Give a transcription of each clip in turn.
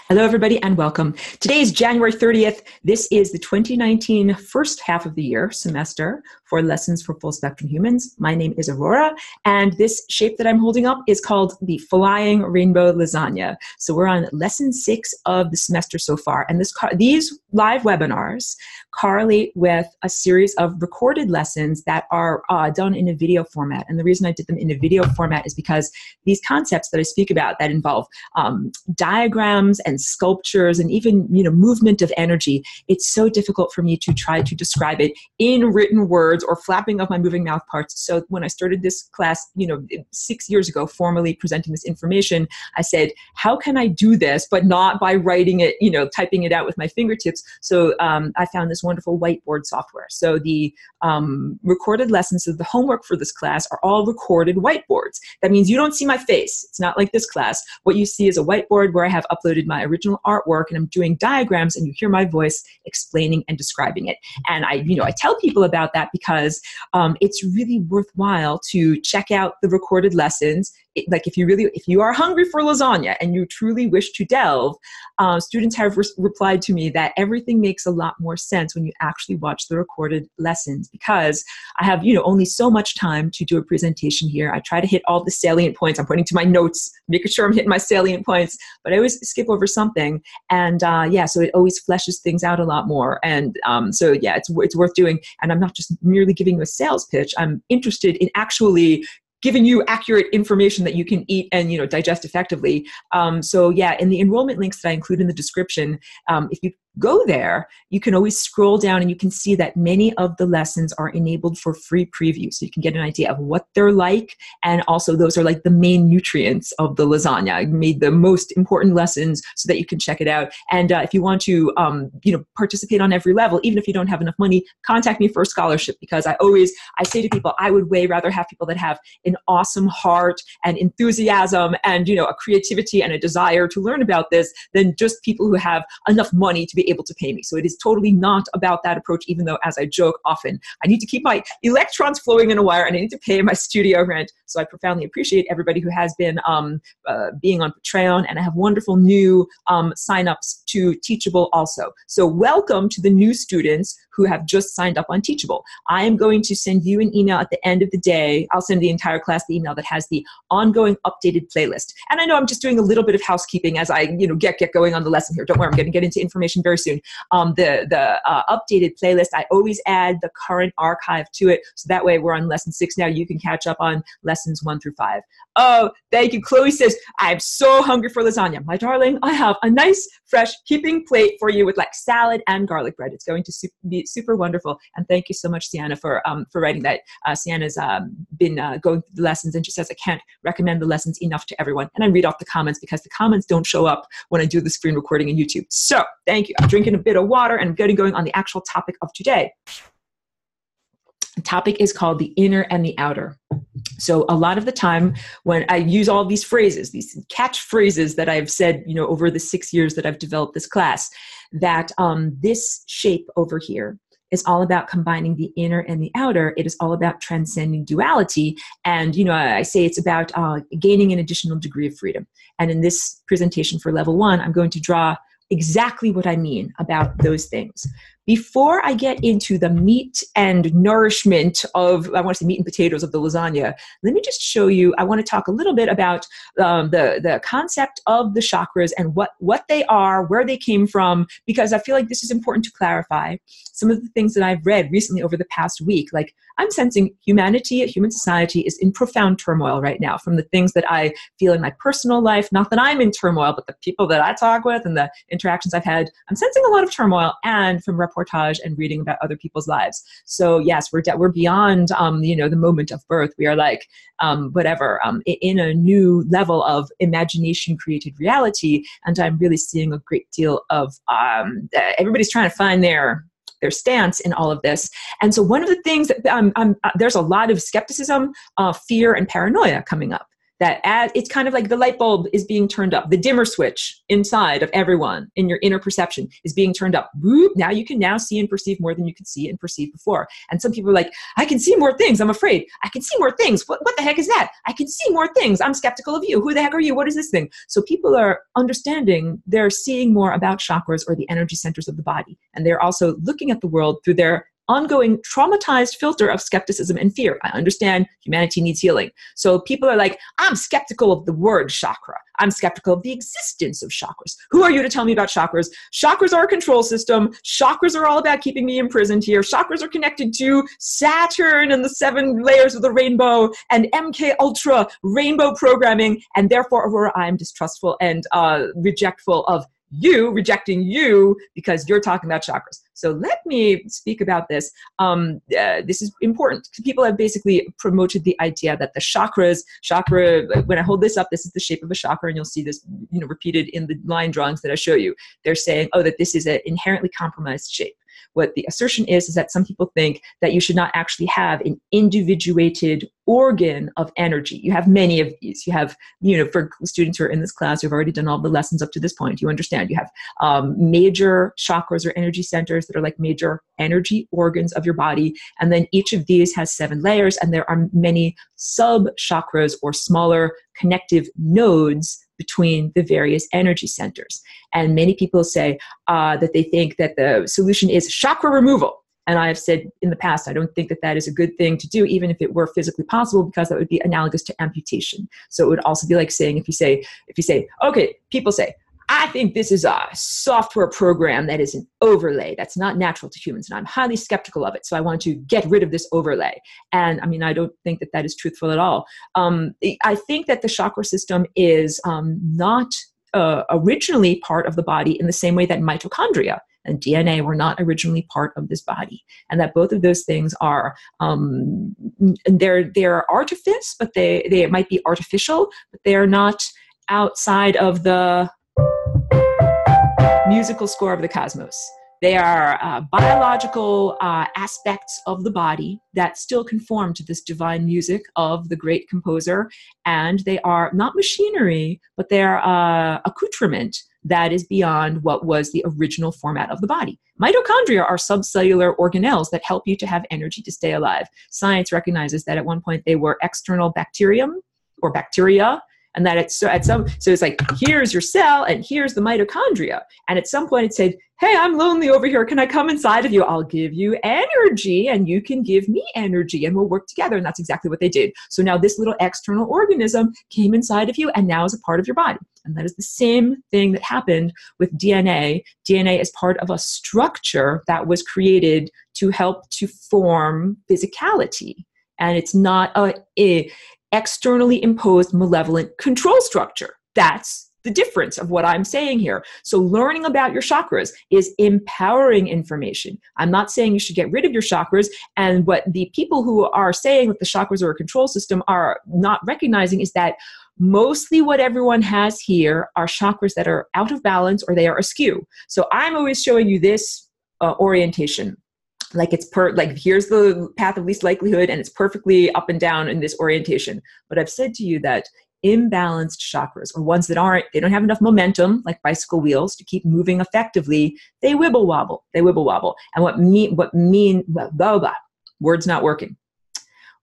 Hello, everybody, and welcome. Today is January 30th. This is the 2019 first half of the year semester for Lessons for Full Spectrum Humans. My name is Aurora, and this shape that I'm holding up is called the Flying Rainbow Lasagna. So we're on lesson 6 of the semester so far, and these live webinars correlate with a series of recorded lessons that are done in a video format. And the reason I did them in a video format is because these concepts that I speak about that involve diagrams and sculptures and even movement of energy, it's so difficult for me to try to describe it in written words or flapping of my moving mouth parts. So when I started this class 6 years ago, formally presenting this information, I said, how can I do this but not by writing it, typing it out with my fingertips? So I found this wonderful whiteboard software. So the recorded lessons, so the homework for this class are all recorded whiteboards. That means you don't see my face. It's not like this class. What you see is a whiteboard where I have uploaded my original artwork and I'm doing diagrams, and you hear my voice explaining and describing it. And I tell people about that because it's really worthwhile to check out the recorded lessons. If you are hungry for lasagna and you truly wish to delve, students have replied to me that everything makes a lot more sense when you actually watch the recorded lessons, because I have only so much time to do a presentation here. I try to hit all the salient points. I'm pointing to my notes, making sure I'm hitting my salient points, but I always skip over something. And so it always fleshes things out a lot more. And it's worth doing. And I'm not just merely giving you a sales pitch. I'm interested in actually giving you accurate information that you can eat and digest effectively. In the enrollment links that I include in the description, if you go there, you can always scroll down and you can see that many of the lessons are enabled for free preview. So you can get an idea of what they're like. And also those are like the main nutrients of the lasagna. I made the most important lessons so that you can check it out. And if you want to, participate on every level, even if you don't have enough money, contact me for a scholarship, because I say to people, I would way rather have people that have an awesome heart and enthusiasm and, a creativity and a desire to learn about this than just people who have enough money to be able to pay me. So it is totally not about that approach, even though, as I joke often, I need to keep my electrons flowing in a wire and I need to pay my studio rent. So I profoundly appreciate everybody who has been being on Patreon, and I have wonderful new signups to Teachable also. So welcome to the new students who have just signed up on Teachable. I am going to send you an email at the end of the day. I'll send the entire class the email that has the ongoing updated playlist. And I know I'm just doing a little bit of housekeeping as I get going on the lesson here. Don't worry, I'm going to get into information very soon. The updated playlist, I always add the current archive to it. So that way we're on lesson 6 now. You can catch up on lessons 1 through 5. Oh, thank you. Chloe says, I'm so hungry for lasagna. My darling, I have a nice, fresh heaping plate for you with like salad and garlic bread. It's going to be super wonderful. And thank you so much, Sienna, for writing that. Sienna's been going through the lessons, and she says, I can't recommend the lessons enough to everyone. And I read off the comments because the comments don't show up when I do the screen recording in YouTube. So thank you. I'm drinking a bit of water and getting going on the actual topic of today. The topic is called the inner and the outer. So a lot of the time when I use all these phrases, these catchphrases that I've said, over the 6 years that I've developed this class, that this shape over here is all about combining the inner and the outer. It is all about transcending duality. And, I say it's about gaining an additional degree of freedom. And in this presentation for level 1, I'm going to draw exactly what I mean about those things. Before I get into the meat and nourishment of, I want to say meat and potatoes of the lasagna, let me just show you, I want to talk a little bit about the concept of the chakras and what they are, where they came from, because I feel like this is important to clarify. Some of the things that I've read recently over the past week, like I'm sensing human society is in profound turmoil right now from the things that I feel in my personal life. Not that I'm in turmoil, but the people that I talk with and the interactions I've had, I'm sensing a lot of turmoil, and from reportage and reading about other people's lives. So yes, we're beyond, the moment of birth. We are like, in a new level of imagination created reality. And I'm really seeing a great deal of, everybody's trying to find their stance in all of this. And so one of the things that there's a lot of skepticism, fear, and paranoia coming up. that as it's kind of like the light bulb is being turned up, the dimmer switch inside of everyone in your inner perception is being turned up. Whoop, now you can now see and perceive more than you could see and perceive before. And some people are like, I can see more things. I'm afraid. I can see more things. What the heck is that? I can see more things. I'm skeptical of you. Who the heck are you? What is this thing? So people are understanding, they're seeing more about chakras or the energy centers of the body. And they're also looking at the world through their ongoing traumatized filter of skepticism and fear. I understand humanity needs healing. So people are like, I'm skeptical of the word chakra. I'm skeptical of the existence of chakras. Who are you to tell me about chakras? Chakras are a control system. Chakras are all about keeping me imprisoned here. Chakras are connected to Saturn and the 7 layers of the rainbow and MK Ultra rainbow programming. And therefore, Aurora, I'm distrustful and rejectful of you, rejecting you because you're talking about chakras. So let me speak about this. This is important. People have basically promoted the idea that the chakra, when I hold this up, this is the shape of a chakra, and you'll see this, repeated in the line drawings that I show you. They're saying, oh, that this is an inherently compromised shape. What the assertion is that some people think that you should not actually have an individuated organ of energy. You have many of these. You have, for students who are in this class who've already done all the lessons up to this point, you understand you have major chakras or energy centers that are like major energy organs of your body. And then each of these has 7 layers, and there are many sub-chakras or smaller connective nodes between the various energy centers. And many people say that they think that the solution is chakra removal. And I have said in the past, I don't think that that is a good thing to do, even if it were physically possible, because that would be analogous to amputation. So it would also be like saying, if you say, okay, people say, I think this is a software program that is an overlay that's not natural to humans, and I'm highly skeptical of it. So I want to get rid of this overlay. And I mean, I don't think that that is truthful at all. I think that the chakra system is not originally part of the body in the same way that mitochondria and DNA were not originally part of this body, and that both of those things are they're artifice, but they might be artificial, but they are not outside of the musical score of the cosmos. They are biological aspects of the body that still conform to this divine music of the great composer, and they are not machinery, but they're accoutrement that is beyond what was the original format of the body. Mitochondria are subcellular organelles that help you to have energy to stay alive. Science recognizes that at one point they were external bacterium or bacteria, and that it's so it's like, here's your cell and here's the mitochondria. And at some point it said, hey, I'm lonely over here. Can I come inside of you? I'll give you energy and you can give me energy and we'll work together. And that's exactly what they did. So now this little external organism came inside of you and now is a part of your body. And that is the same thing that happened with DNA. DNA is part of a structure that was created to help to form physicality. And it's not a externally imposed malevolent control structure. That's the difference of what I'm saying here. So learning about your chakras is empowering information. I'm not saying you should get rid of your chakras. And what the people who are saying that the chakras are a control system are not recognizing is that mostly what everyone has here are chakras that are out of balance or they are askew. So I'm always showing you this orientation. Like here's the path of least likelihood and it's perfectly up and down in this orientation. But I've said to you that imbalanced chakras, or ones that they don't have enough momentum, like bicycle wheels, to keep moving effectively, they wibble wobble. And words not working.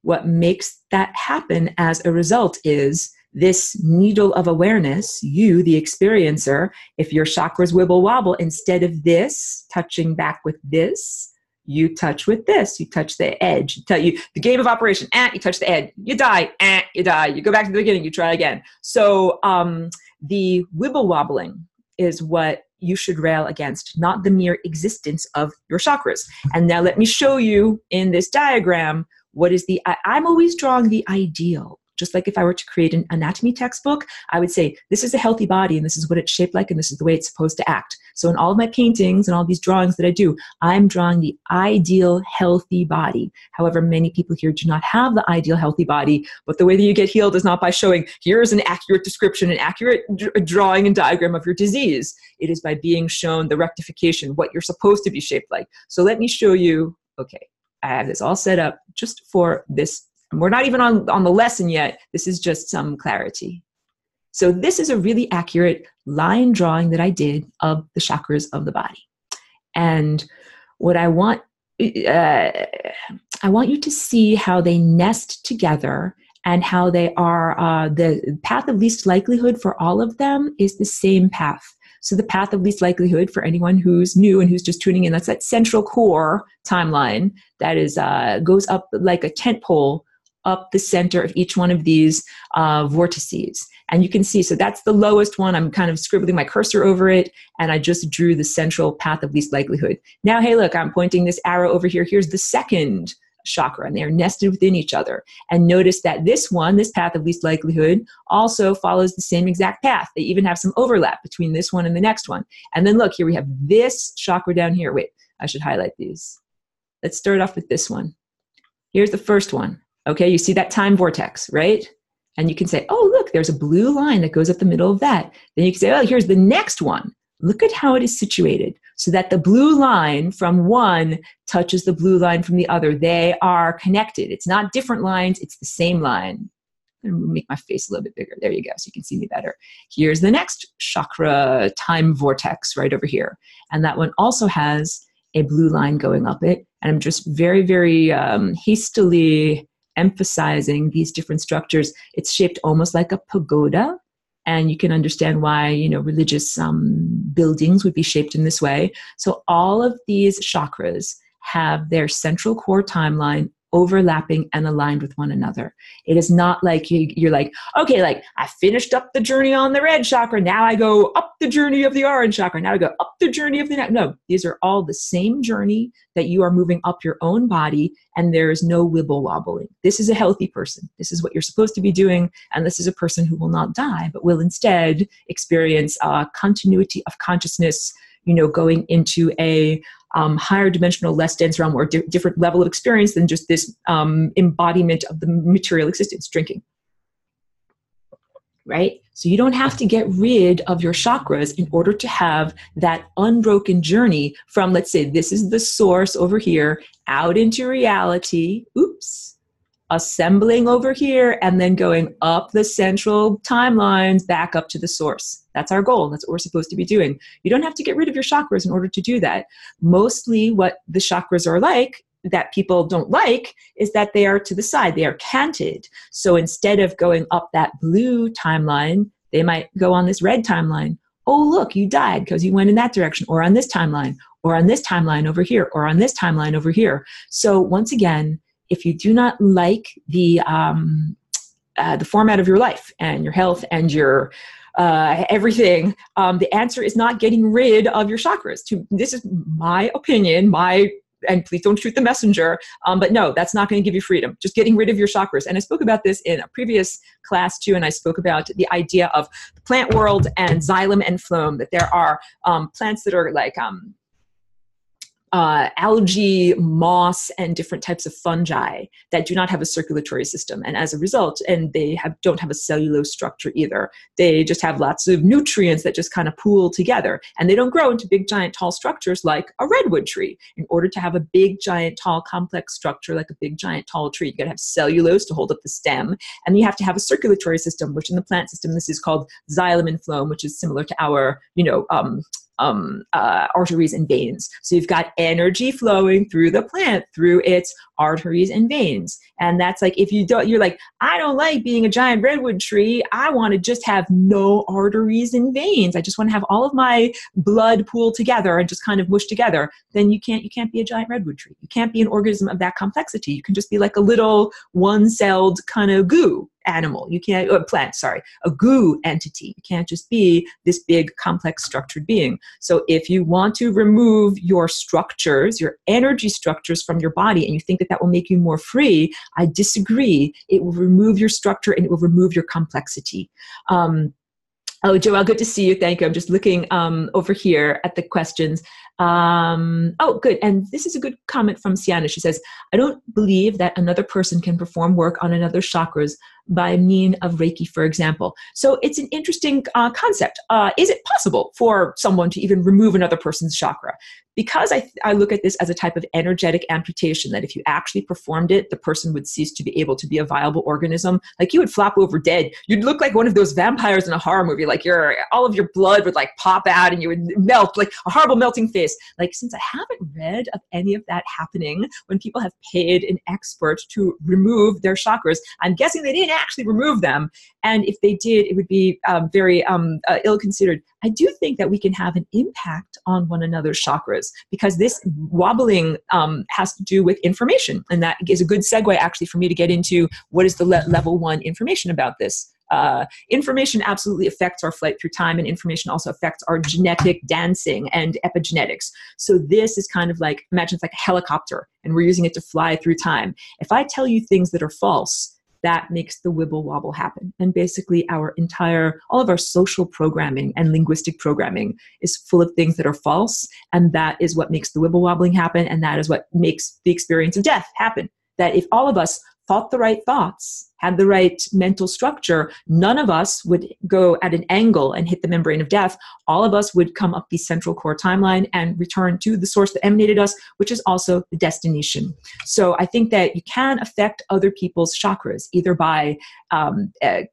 What makes that happen as a result is this needle of awareness, you, the experiencer, if your chakras wibble wobble, instead of this touching back with this, you touch with this. You touch the edge. The game of operation. You touch the edge. You die. You die. You go back to the beginning. You try again. So the wibble wobbling is what you should rail against, not the mere existence of your chakras. And now let me show you in this diagram what is I'm always drawing the ideal. Just like if I were to create an anatomy textbook, I would say, this is a healthy body and this is what it's shaped like and this is the way it's supposed to act. So in all of my paintings and all these drawings that I do, I'm drawing the ideal healthy body. However, many people here do not have the ideal healthy body, but the way that you get healed is not by showing, here's an accurate description, an accurate drawing and diagram of your disease. It is by being shown the rectification, what you're supposed to be shaped like. So let me show you, okay, I have this all set up just for this We're not even on the lesson yet. This is just some clarity. So this is a really accurate line drawing that I did of the chakras of the body. And what I want you to see how they nest together and how they are, the path of least likelihood for all of them is the same path. So the path of least likelihood for anyone who's new and who's just tuning in, that's that central core timeline that is goes up like a tent pole up the center of each one of these vortices. And you can see, so that's the lowest one. I'm kind of scribbling my cursor over it, and I just drew the central path of least likelihood. Now, hey, look, I'm pointing this arrow over here. Here's the second chakra, and they're nested within each other. And notice that this one, this path of least likelihood, also follows the same exact path. They even have some overlap between this one and the next one. And then look, here we have this chakra down here. Wait, I should highlight these. Let's start off with this one. Here's the first one. Okay, you see that time vortex, right? And you can say, oh, look, there's a blue line that goes up the middle of that. Then you can say, oh, here's the next one. Look at how it is situated so that the blue line from one touches the blue line from the other. They are connected. It's not different lines. It's the same line. I'm going to make my face a little bit bigger. There you go, so you can see me better. Here's the next chakra time vortex right over here. And that one also has a blue line going up it. And I'm just very, very hastily emphasizing these different structures. It's shaped almost like a pagoda. And you can understand why, religious buildings would be shaped in this way. So all of these chakras have their central core timeline overlapping and aligned with one another. It is not like you're like, okay, like I finished up the journey on the red chakra. Now I go up the journey of the orange chakra. Now I go up the journey of the next. No, these are all the same journey that you are moving up your own body, and there is no wibble wobbling. This is a healthy person. This is what you're supposed to be doing. And this is a person who will not die, but will instead experience continuity of consciousness, going into a higher dimensional, less dense realm, or different level of experience than just this embodiment of the material existence, drinking. Right? So you don't have to get rid of your chakras in order to have that unbroken journey from, let's say, this is the source over here, out into reality, assembling over here, and then going up the central timelines back up to the source. That's our goal. That's what we're supposed to be doing. You don't have to get rid of your chakras in order to do that. Mostly what the chakras are like, that people don't like, is that they are to the side. They are canted. So instead of going up that blue timeline, they might go on this red timeline. Oh, look, you died because you went in that direction, or on this timeline, or on this timeline over here, or on this timeline over here. So once again, if you do not like the format of your life and your health and your everything, the answer is not getting rid of your chakras. This is my opinion, and please don't shoot the messenger, but no, that's not going to give you freedom. Just getting rid of your chakras. And I spoke about this in a previous class too, and I spoke about the idea of the plant world and xylem and phloem, that there are plants that are like algae, moss, and different types of fungi that do not have a circulatory system. And as a result, and they don't have a cellulose structure either. They just have lots of nutrients that just kind of pool together. And they don't grow into big, giant, tall structures like a redwood tree. In order to have a big, giant, tall, complex structure like a big, giant, tall tree, you got to have cellulose to hold up the stem. And you have to have a circulatory system, which in the plant system, this is called xylem and phloem, which is similar to our, arteries and veins. So you've got energy flowing through the plant, through its arteries and veins. And that's like, if you're like, I don't like being a giant redwood tree. I want to just have no arteries and veins. I just want to have all of my blood pool together and just kind of mush together. Then you can't be a giant redwood tree. You can't be an organism of that complexity. You can just be like a little one-celled kind of goo animal. You can't, a goo entity. You can't just be this big, complex, structured being. So if you want to remove your structures, your energy structures from your body, and you think that that will make you more free, I disagree. It will remove your structure and it will remove your complexity. Oh, Joelle, good to see you. Thank you. I'm just looking over here at the questions. Oh, good. And this is a good comment from Sienna. She says, I don't believe that another person can perform work on another's chakras, by mean of Reiki, for example. So it's an interesting concept. Is it possible for someone to even remove another person's chakra? Because I look at this as a type of energetic amputation, that if you actually performed it, the person would cease to be able to be a viable organism. Like you would flop over dead. You'd look like one of those vampires in a horror movie. Like all of your blood would like pop out and you would melt, like a horrible melting face. Like, since I haven't read of any of that happening when people have paid an expert to remove their chakras, I'm guessing they didn't actually remove them. And if they did, it would be very ill-considered. I do think that we can have an impact on one another's chakras, because this wobbling has to do with information. And that is a good segue actually for me to get into what is the level 1 information about this. Information absolutely affects our flight through time, and information also affects our genetic dancing and epigenetics. So this is kind of like, imagine it's like a helicopter and we're using it to fly through time. If I tell you things that are false, that makes the wibble wobble happen. And basically all of our social programming and linguistic programming is full of things that are false. And that is what makes the wibble wobbling happen. And that is what makes the experience of death happen. That if all of us thought the right thoughts, had the right mental structure, none of us would go at an angle and hit the membrane of death. All of us would come up the central core timeline and return to the source that emanated us, which is also the destination. So I think that you can affect other people's chakras, either by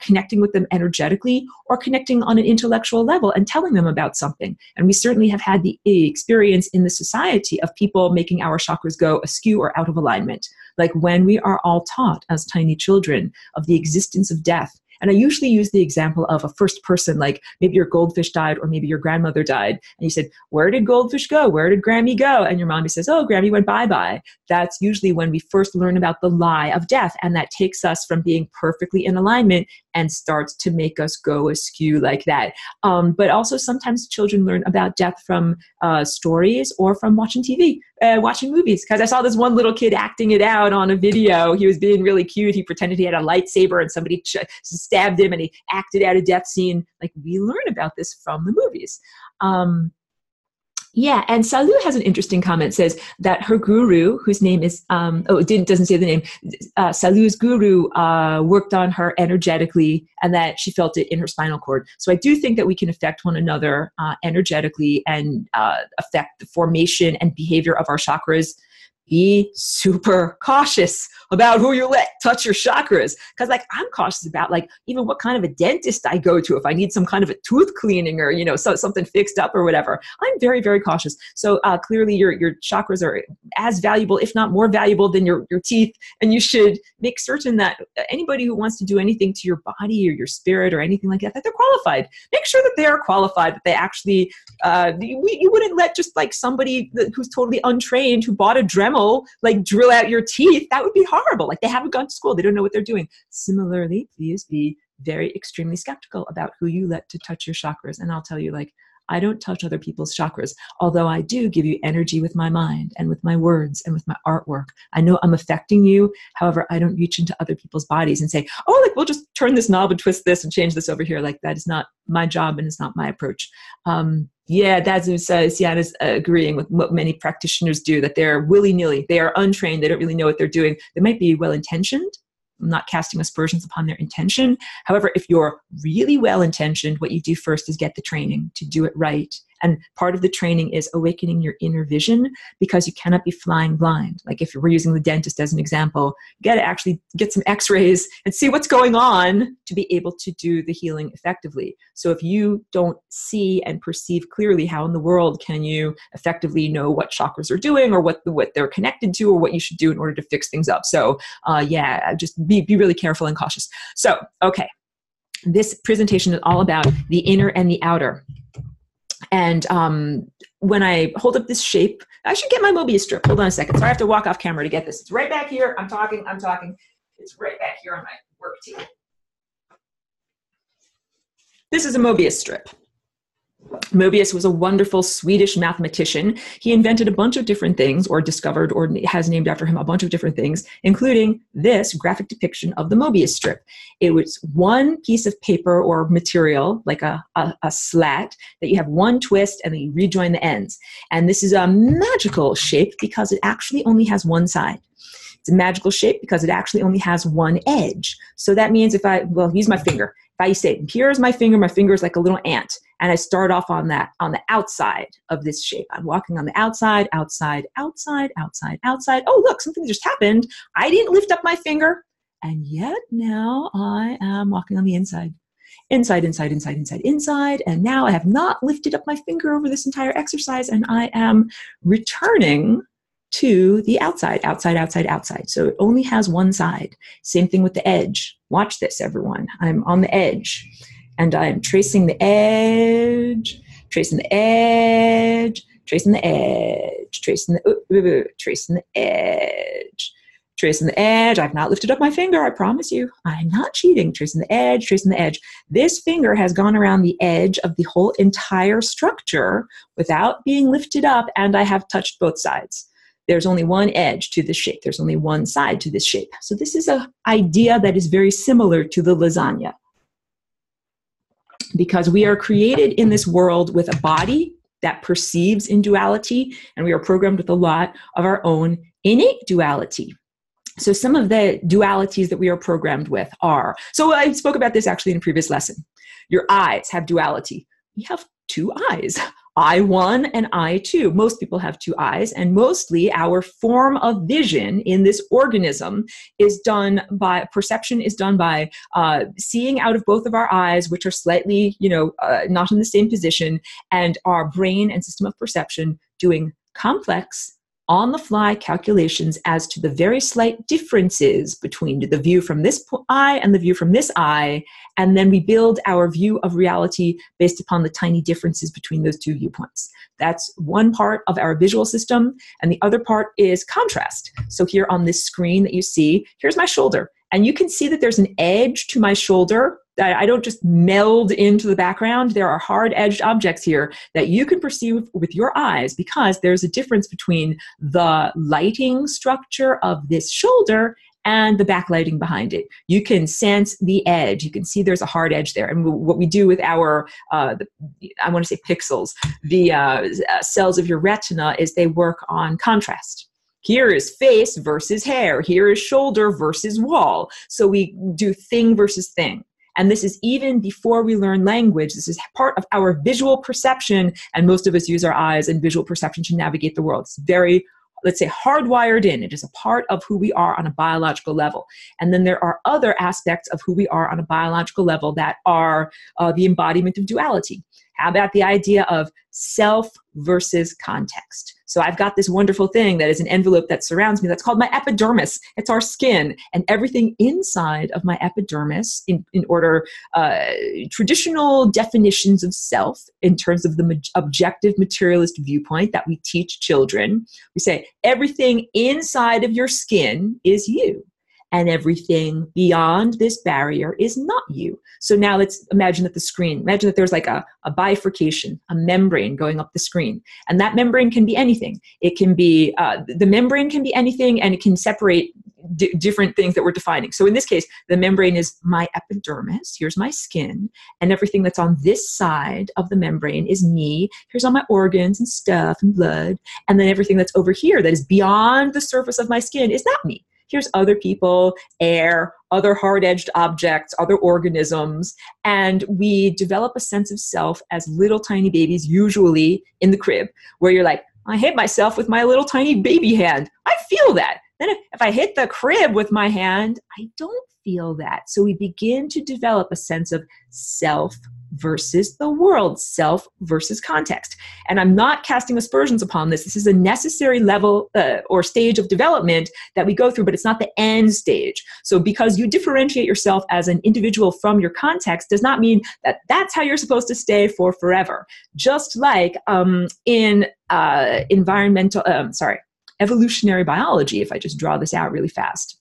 connecting with them energetically or connecting on an intellectual level and telling them about something. And we certainly have had the experience in the society of people making our chakras go askew or out of alignment. Like when we are all taught as tiny children of the existence of death. And I usually use the example of a first person, like maybe your goldfish died or maybe your grandmother died. And you said, where did goldfish go? Where did Grammy go? And your mommy says, oh, Grammy went bye-bye. That's usually when we first learn about the lie of death. And that takes us from being perfectly in alignment and starts to make us go askew like that. But also sometimes children learn about death from stories or from watching TV, watching movies. Because I saw this one little kid acting it out on a video. He was being really cute. He pretended he had a lightsaber and somebody stabbed him and he acted out a death scene. Like, we learn about this from the movies. Yeah, and Salu has an interesting comment. Says that her guru, whose name is, doesn't say the name, Salu's guru worked on her energetically and that she felt it in her spinal cord. So I do think that we can affect one another energetically and affect the formation and behavior of our chakras. Be super cautious about who you let touch your chakras. Because like, I'm cautious about like even what kind of a dentist I go to if I need some kind of a tooth cleaning or, something fixed up or whatever. I'm very, very cautious. So clearly your chakras are as valuable, if not more valuable than your teeth. And you should make certain that anybody who wants to do anything to your body or your spirit or anything like that, that they're qualified. Make sure that they are qualified, that they actually, you wouldn't let just like somebody who's totally untrained who bought a Dremel like drill out your teeth. That would be horrible. Like, they haven't gone to school. They don't know what they're doing. Similarly, please be very extremely skeptical about who you let to touch your chakras. And I'll tell you, like, I don't touch other people's chakras, although I do give you energy with my mind and with my words and with my artwork. I know I'm affecting you. However, I don't reach into other people's bodies and say, oh, like, we'll just turn this knob and twist this and change this over here. Like, that is not my job and it's not my approach. Yeah, that's Sienna's agreeing with what many practitioners do, that they're willy-nilly. They are untrained. They don't really know what they're doing. They might be well-intentioned. I'm not casting aspersions upon their intention. However, if you're really well-intentioned, what you do first is get the training to do it right. And part of the training is awakening your inner vision, because you cannot be flying blind. Like, if we're using the dentist as an example, you got to actually get some x-rays and see what's going on to be able to do the healing effectively. So if you don't see and perceive clearly, how in the world can you effectively know what chakras are doing or what they're connected to or what you should do in order to fix things up? So just be really careful and cautious. So, okay. This presentation is all about the inner and the outer. And when I hold up this shape, I should get my Mobius strip. Hold on a second. So I have to walk off camera to get this. It's right back here. I'm talking. It's right back here on my work table. This is a Mobius strip. Mobius was a wonderful Swedish mathematician. He invented a bunch of different things, or discovered, or has named after him a bunch of different things, including this graphic depiction of the Mobius strip. It was one piece of paper or material, like a slat, that you have one twist and then you rejoin the ends. And this is a magical shape because it actually only has one side. It's a magical shape because it actually only has one edge. So that means if I, well, use my finger. If I say, here's my finger is like a little ant. And I start off on the outside of this shape. I'm walking on the outside, outside, outside, outside, outside. Oh, look, something just happened. I didn't lift up my finger. And yet now I am walking on the inside. Inside, inside, inside, inside, inside. And now I have not lifted up my finger over this entire exercise, and I am returning to the outside, outside, outside, outside. So it only has one side. Same thing with the edge. Watch this, everyone. I'm on the edge, and I'm tracing the edge, tracing the edge, tracing the edge, tracing the edge. Tracing the edge. I've not lifted up my finger. I promise you. I'm not cheating. Tracing the edge, tracing the edge. This finger has gone around the edge of the whole entire structure without being lifted up, and I have touched both sides. There's only one edge to this shape. There's only one side to this shape. So this is an idea that is very similar to the lasagna, because we are created in this world with a body that perceives in duality, and we are programmed with a lot of our own innate duality. So some of the dualities that we are programmed with are, so I spoke about this actually in a previous lesson. Your eyes have duality. We have two eyes, eye one and eye two. Most people have two eyes, and mostly our form of vision in this organism is done by, perception is done by seeing out of both of our eyes, which are slightly, not in the same position, and our brain and system of perception doing complex on-the-fly calculations as to the very slight differences between the view from this eye and the view from this eye, and then we build our view of reality based upon the tiny differences between those two viewpoints. That's one part of our visual system, and the other part is contrast. So here on this screen that you see, here's my shoulder, and you can see that there's an edge to my shoulder that I don't just meld into the background. There are hard-edged objects here that you can perceive with your eyes, because there's a difference between the lighting structure of this shoulder and the backlighting behind it. You can sense the edge. You can see there's a hard edge there. And what we do with our, I want to say pixels, the cells of your retina, is they work on contrast. Here is face versus hair. Here is shoulder versus wall. So we do thing versus thing. And this is even before we learn language. This is part of our visual perception, and most of us use our eyes and visual perception to navigate the world. It's very, let's say, hardwired in. It is a part of who we are on a biological level. And then there are other aspects of who we are on a biological level that are the embodiment of duality. How about the idea of self versus context? So I've got this wonderful thing that is an envelope that surrounds me that's called my epidermis. It's our skin. And everything inside of my epidermis, in order, traditional definitions of self in terms of the objective materialist viewpoint that we teach children, we say everything inside of your skin is you, and everything beyond this barrier is not you. So now let's imagine that imagine that there's like a bifurcation, a membrane going up the screen. And that membrane can be anything. It can be, the membrane can be anything, and it can separate different things that we're defining. So in this case, the membrane is my epidermis. Here's my skin. And everything that's on this side of the membrane is me. Here's all my organs and stuff and blood. And then everything that's over here that is beyond the surface of my skin is not me. Here's other people, air, other hard-edged objects, other organisms, and we develop a sense of self as little tiny babies, usually in the crib, where you're like, I hit myself with my little tiny baby hand. I feel that. Then if I hit the crib with my hand, I don't feel that. So we begin to develop a sense of self versus the world, self versus context. And I'm not casting aspersions upon this. This is a necessary level or stage of development that we go through, but it's not the end stage. So because you differentiate yourself as an individual from your context does not mean that that's how you're supposed to stay for forever. Just like in evolutionary biology, if I just draw this out really fast,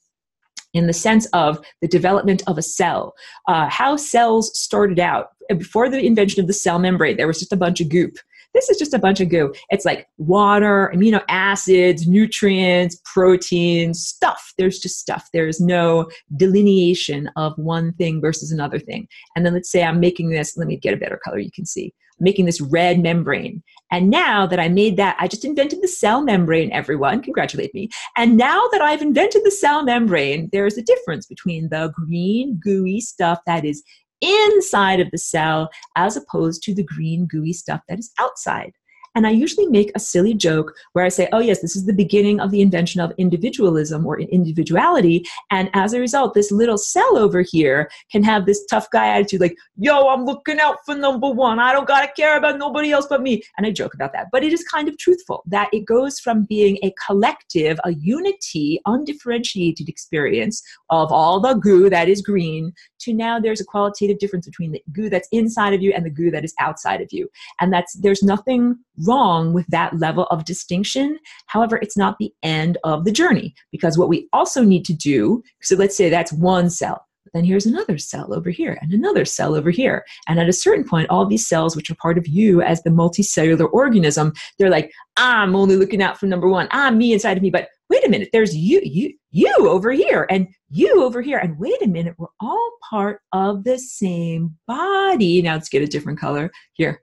in the sense of the development of a cell, how cells started out. Before the invention of the cell membrane, there was just a bunch of goop. This is just a bunch of goo. It's like water, amino acids, nutrients, proteins, stuff. There's just stuff. There's no delineation of one thing versus another thing. And then let's say I'm making this, let me get a better color you can see. I'm making this red membrane. And now that I made that, I just invented the cell membrane, everyone. Congratulate me. And now that I've invented the cell membrane, there's a difference between the green, gooey stuff that is inside of the cell as opposed to the green, gooey stuff that is outside. And I usually make a silly joke where I say, oh yes, this is the beginning of the invention of individualism or individuality. And as a result, this little cell over here can have this tough guy attitude like, yo, I'm looking out for number one. I don't got to care about nobody else but me. And I joke about that. But it is kind of truthful that it goes from being a collective, a unity, undifferentiated experience of all the goo that is green to now there's a qualitative difference between the goo that's inside of you and the goo that is outside of you. And there's nothing wrong with that level of distinction. However, it's not the end of the journey, because what we also need to do, so let's say that's one cell, but then here's another cell over here and another cell over here. And at a certain point, all these cells, which are part of you as the multicellular organism, they're like, I'm only looking out for number one. I'm me inside of me. But wait a minute, there's you over here and you over here. And wait a minute, we're all part of the same body. Now let's get a different color here.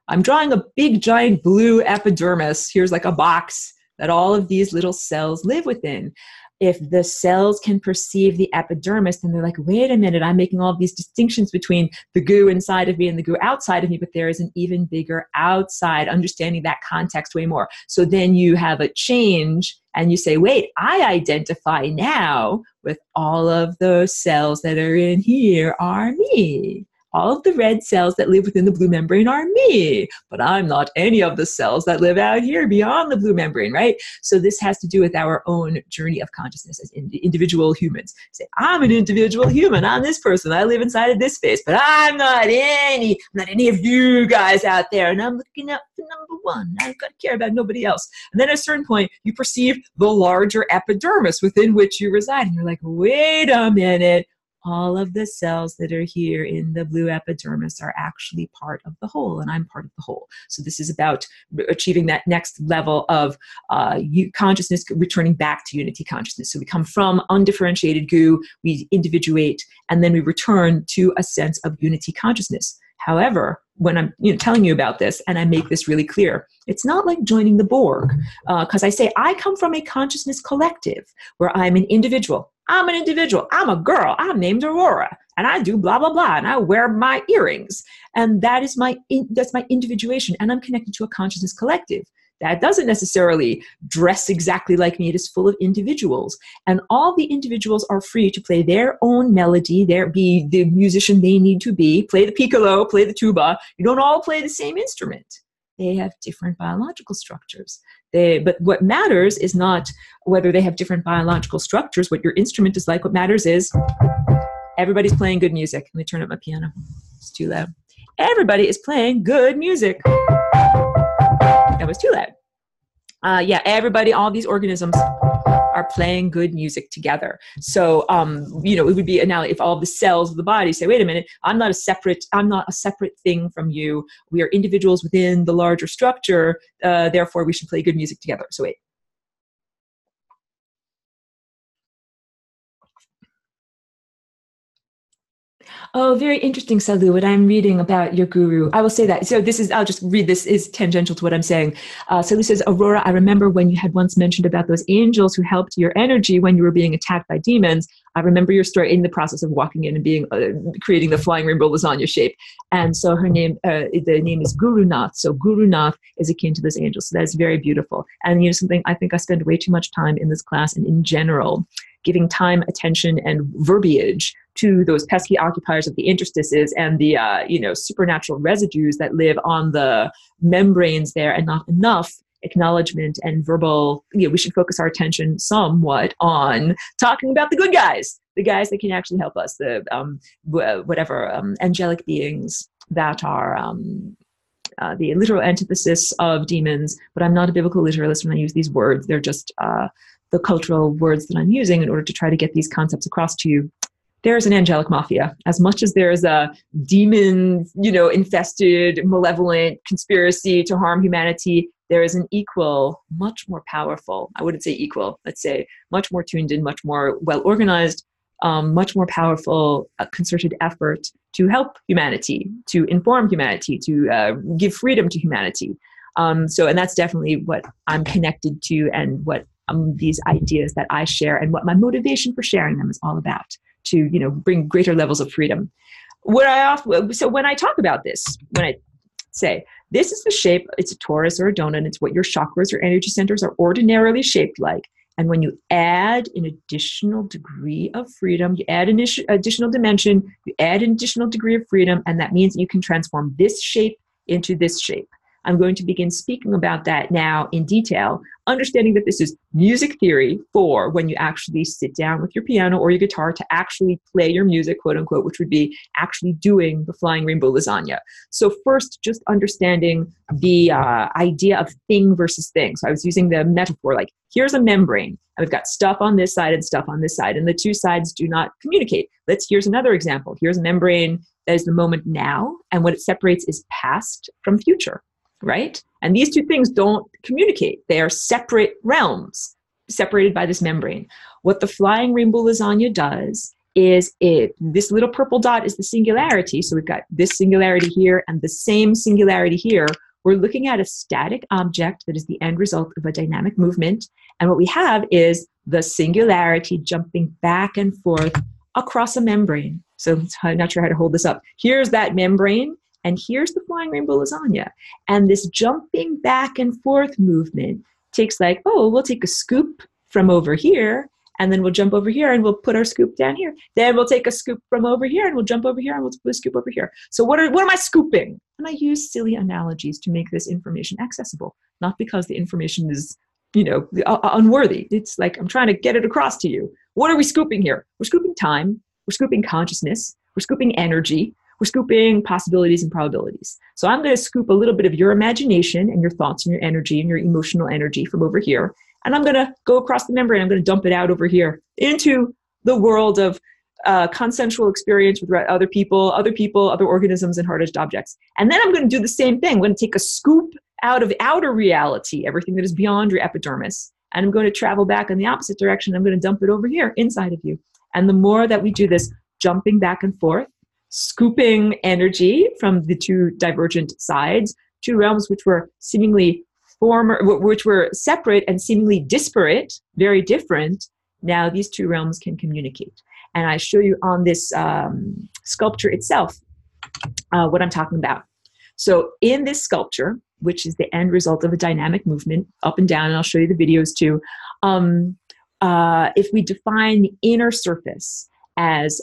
I'm drawing a big, giant blue epidermis. Here's like a box that all of these little cells live within. If the cells can perceive the epidermis, then they're like, wait a minute, I'm making all these distinctions between the goo inside of me and the goo outside of me, but there is an even bigger outside, understanding that context way more. So then you have a change and you say, wait, I identify now with all of those cells that are in here are me. All of the red cells that live within the blue membrane are me, but I'm not any of the cells that live out here beyond the blue membrane, right? So this has to do with our own journey of consciousness as individual humans. Say, I'm an individual human. I'm this person. I live inside of this space, but I'm not any of you guys out there. And I'm looking out for number one. I don't got to care about nobody else. And then at a certain point, you perceive the larger epidermis within which you reside. And you're like, wait a minute. All of the cells that are here in the blue epidermis are actually part of the whole, and I'm part of the whole. So this is about achieving that next level of consciousness, returning back to unity consciousness. So we come from undifferentiated goo, we individuate, and then we return to a sense of unity consciousness. However, when I'm telling you about this, and I make this really clear, it's not like joining the Borg, because I say I come from a consciousness collective where I'm an individual. I'm an individual. I'm a girl. I'm named Aurora, and I do blah blah blah, and I wear my earrings, and that's my individuation, and I'm connected to a consciousness collective that doesn't necessarily dress exactly like me. It is full of individuals, and all the individuals are free to play their own melody, be the musician they need to be, play the piccolo, play the tuba. You don't all play the same instrument. They have different biological structures. But what matters is not whether they have different biological structures, what your instrument is like. What matters is everybody's playing good music. Let me turn up my piano. It's too loud. Everybody is playing good music. That was too loud. Yeah, everybody, all these organisms are playing good music together. So, it would be now if all the cells of the body say, wait a minute, I'm not a separate thing from you. We are individuals within the larger structure. Therefore, we should play good music together. So wait. Oh, very interesting, Sadhu, what I'm reading about your guru. I will say that. So I'll just read this, is tangential to what I'm saying. Sadhu says, Aurora, I remember when you had once mentioned about those angels who helped your energy when you were being attacked by demons. I remember your story in the process of walking in and creating the flying rainbow lasagna shape. And so the name is Gurunath. So Gurunath is akin to those angels. So that is very beautiful. And something I think I spend way too much time in this class and in general, giving time, attention, and verbiage to those pesky occupiers of the interstices and the supernatural residues that live on the membranes there, and not enough acknowledgement and verbal. We should focus our attention somewhat on talking about the good guys, the guys that can actually help us, the angelic beings that are the literal antithesis of demons. But I'm not a biblical literalist when I use these words. They're just the cultural words that I'm using in order to try to get these concepts across to you. there's an angelic mafia. As much as there's a demon, infested, malevolent conspiracy to harm humanity, there is an equal, much more powerful, I wouldn't say equal, let's say much more tuned in, much more well-organized, much more powerful concerted effort to help humanity, to inform humanity, to give freedom to humanity. And that's definitely what I'm connected to, and what these ideas that I share, and what my motivation for sharing them is all about, to bring greater levels of freedom. So when I talk about this, when I say this is the shape, it's a torus or a donut, it's what your chakras or energy centers are ordinarily shaped like. And when you add an additional degree of freedom, you add an additional dimension, you add an additional degree of freedom, and that means that you can transform this shape into this shape. I'm going to begin speaking about that now in detail, understanding that this is music theory for when you actually sit down with your piano or your guitar to actually play your music, quote unquote, which would be actually doing the flying rainbow lasagna. So first, just understanding the idea of thing versus thing. So I was using the metaphor, like here's a membrane, and we've got stuff on this side and stuff on this side, and the two sides do not communicate. Here's another example. Here's a membrane that is the moment now, and what it separates is past from future. Right? And these two things don't communicate. They are separate realms, separated by this membrane. What the flying rainbow lasagna does is this little purple dot is the singularity. So we've got this singularity here and the same singularity here. We're looking at a static object that is the end result of a dynamic movement. And what we have is the singularity jumping back and forth across a membrane. So I'm not sure how to hold this up. Here's that membrane. And here's the flying rainbow lasagna. And this jumping back and forth movement takes we'll take a scoop from over here, and then we'll jump over here and we'll put our scoop down here. Then we'll take a scoop from over here and we'll jump over here and we'll put a scoop over here. So what am I scooping? And I use silly analogies to make this information accessible, not because the information is, unworthy. It's like I'm trying to get it across to you. What are we scooping here? We're scooping time. We're scooping consciousness. We're scooping energy. We're scooping possibilities and probabilities. So I'm going to scoop a little bit of your imagination and your thoughts and your energy and your emotional energy from over here. And I'm going to go across the membrane. I'm going to dump it out over here into the world of consensual experience with other people, other organisms, and hard-edged objects. And then I'm going to do the same thing. I'm going to take a scoop out of outer reality, everything that is beyond your epidermis. And I'm going to travel back in the opposite direction. I'm going to dump it over here inside of you. And the more that we do this jumping back and forth, scooping energy from the two divergent sides, two realms which were seemingly which were separate and seemingly disparate, very different. Now these two realms can communicate. And I show you on this sculpture itself what I'm talking about. So in this sculpture, which is the end result of a dynamic movement up and down, and I'll show you the videos too, if we define the inner surface as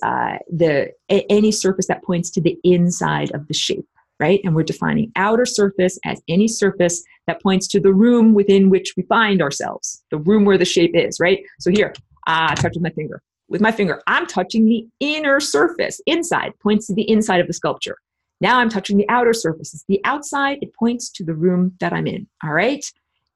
any surface that points to the inside of the shape, right? And we're defining outer surface as any surface that points to the room within which we find ourselves, the room where the shape is, right? So here, I touch with my finger. With my finger, I'm touching the inner surface. Inside points to the inside of the sculpture. Now I'm touching the outer surface. It's the outside. It points to the room that I'm in, all right?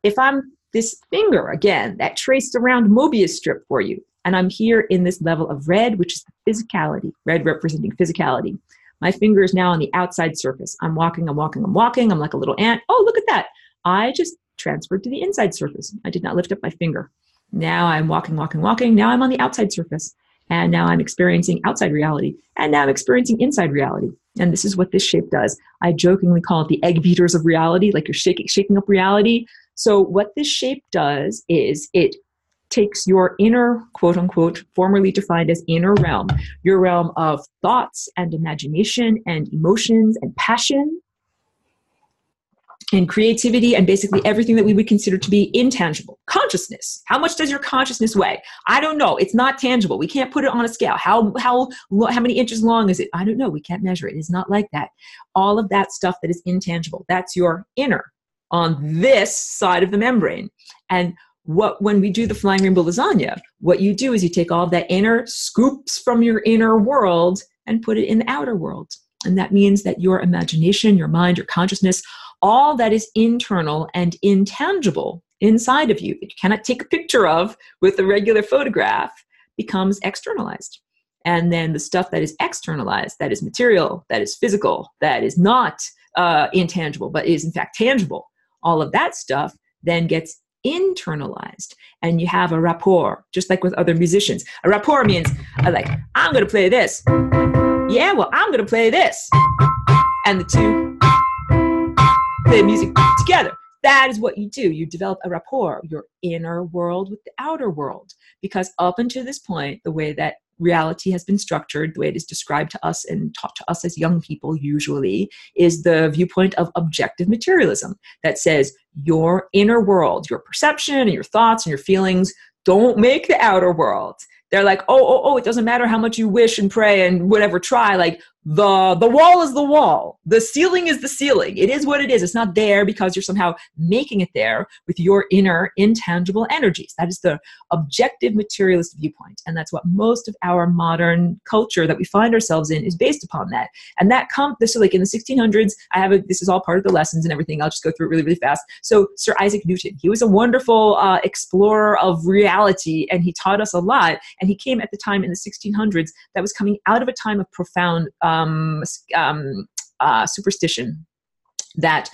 If I'm this finger, again, that traced around Mobius strip for you, and I'm here in this level of red, which is the physicality, red representing physicality. My finger is now on the outside surface. I'm walking. I'm like a little ant. Oh, look at that. I just transferred to the inside surface. I did not lift up my finger. Now I'm walking. Now I'm on the outside surface. And now I'm experiencing outside reality. And now I'm experiencing inside reality. And this is what this shape does. I jokingly call it the egg beaters of reality, like you're shaking up reality. So what this shape does is it takes your inner, quote unquote, formerly defined as inner realm, your realm of thoughts and imagination and emotions and passion and creativity and basically everything that we would consider to be intangible. Consciousness. How much does your consciousness weigh? I don't know. It's not tangible. We can't put it on a scale. How many inches long is it? I don't know. We can't measure it. It's not like that. All of that stuff that is intangible, that's your inner on this side of the membrane. And when we do the flying rainbow lasagna, what you do is you take all of that inner scoops from your inner world and put it in the outer world. And that means that your imagination, your mind, your consciousness, all that is internal and intangible inside of you that you cannot take a picture of with a regular photograph becomes externalized. And then the stuff that is externalized, that is material, that is physical, that is not intangible, but is in fact tangible, all of that stuff then gets internalized. And you have a rapport, just like with other musicians. A rapport means like, I'm going to play this. Yeah, well, I'm going to play this. And the two play music together. That is what you do. You develop a rapport, your inner world with the outer world. Because up until this point, the way that reality has been structured, the way it is described to us and taught to us as young people usually, is the viewpoint of objective materialism that says your inner world, your perception and your thoughts and your feelings don't make the outer world. They're like, oh, it doesn't matter how much you wish and pray and whatever, try. Like the wall is the wall. The ceiling is the ceiling. It is what it is. It's not there because you're somehow making it there with your inner intangible energies. That is the objective materialist viewpoint. And that's what most of our modern culture that we find ourselves in is based upon that. And that this so like in the 1600s, this is all part of the lessons and everything. I'll just go through it really, really fast. So Sir Isaac Newton, he was a wonderful explorer of reality, and he taught us a lot. And he came at the time in the 1600s that was coming out of a time of profound superstition, that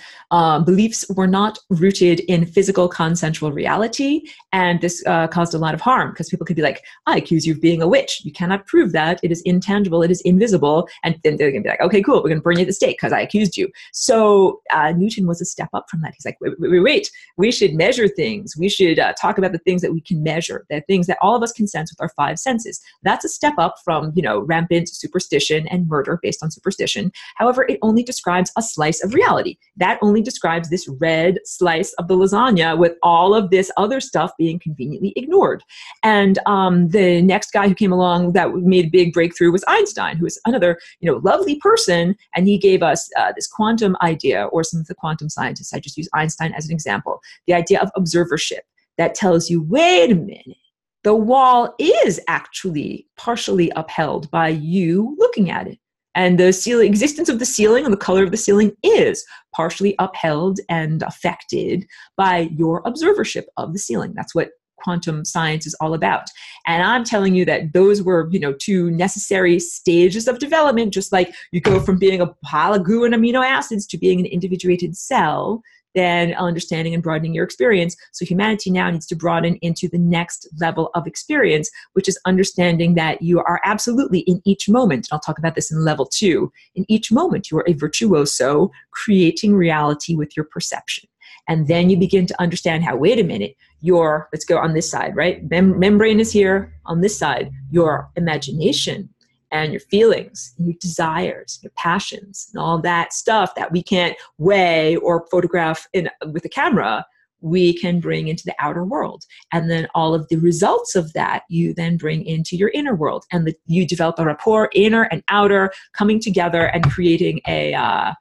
beliefs were not rooted in physical consensual reality. And this caused a lot of harm because people could be like, I accuse you of being a witch. You cannot prove that. It is intangible. It is invisible. And then they're going to be like, okay, cool. We're going to burn you at the stake because I accused you. So Newton was a step up from that. He's like, wait. We should measure things. We should talk about the things that we can measure, the things that all of us can sense with our five senses. That's a step up from, rampant superstition and murder based on superstition. However, it only describes a slice of reality. That only describes this red slice of the lasagna with all of this other stuff being conveniently ignored. And the next guy who came along that made a big breakthrough was Einstein, who is another, lovely person. And he gave us this quantum idea, or some of the quantum scientists. I just use Einstein as an example. The idea of observership that tells you, wait a minute, the wall is actually partially upheld by you looking at it. And the existence of the ceiling and the color of the ceiling is partially upheld and affected by your observership of the ceiling. That's what quantum science is all about. And I'm telling you that those were, two necessary stages of development, just like you go from being a pile of goo and amino acids to being an individuated cell, then understanding and broadening your experience. So humanity now needs to broaden into the next level of experience, which is understanding that you are absolutely in each moment. And I'll talk about this in level 2. In each moment, you are a virtuoso creating reality with your perception. And then you begin to understand how, wait a minute, let's go on this side, right? Membrane is here. On this side, your imagination and your feelings, and your desires, your passions, and all that stuff that we can't weigh or photograph with a camera, we can bring into the outer world. And then all of the results of that, you then bring into your inner world. And you develop a rapport, inner and outer, coming together and creating a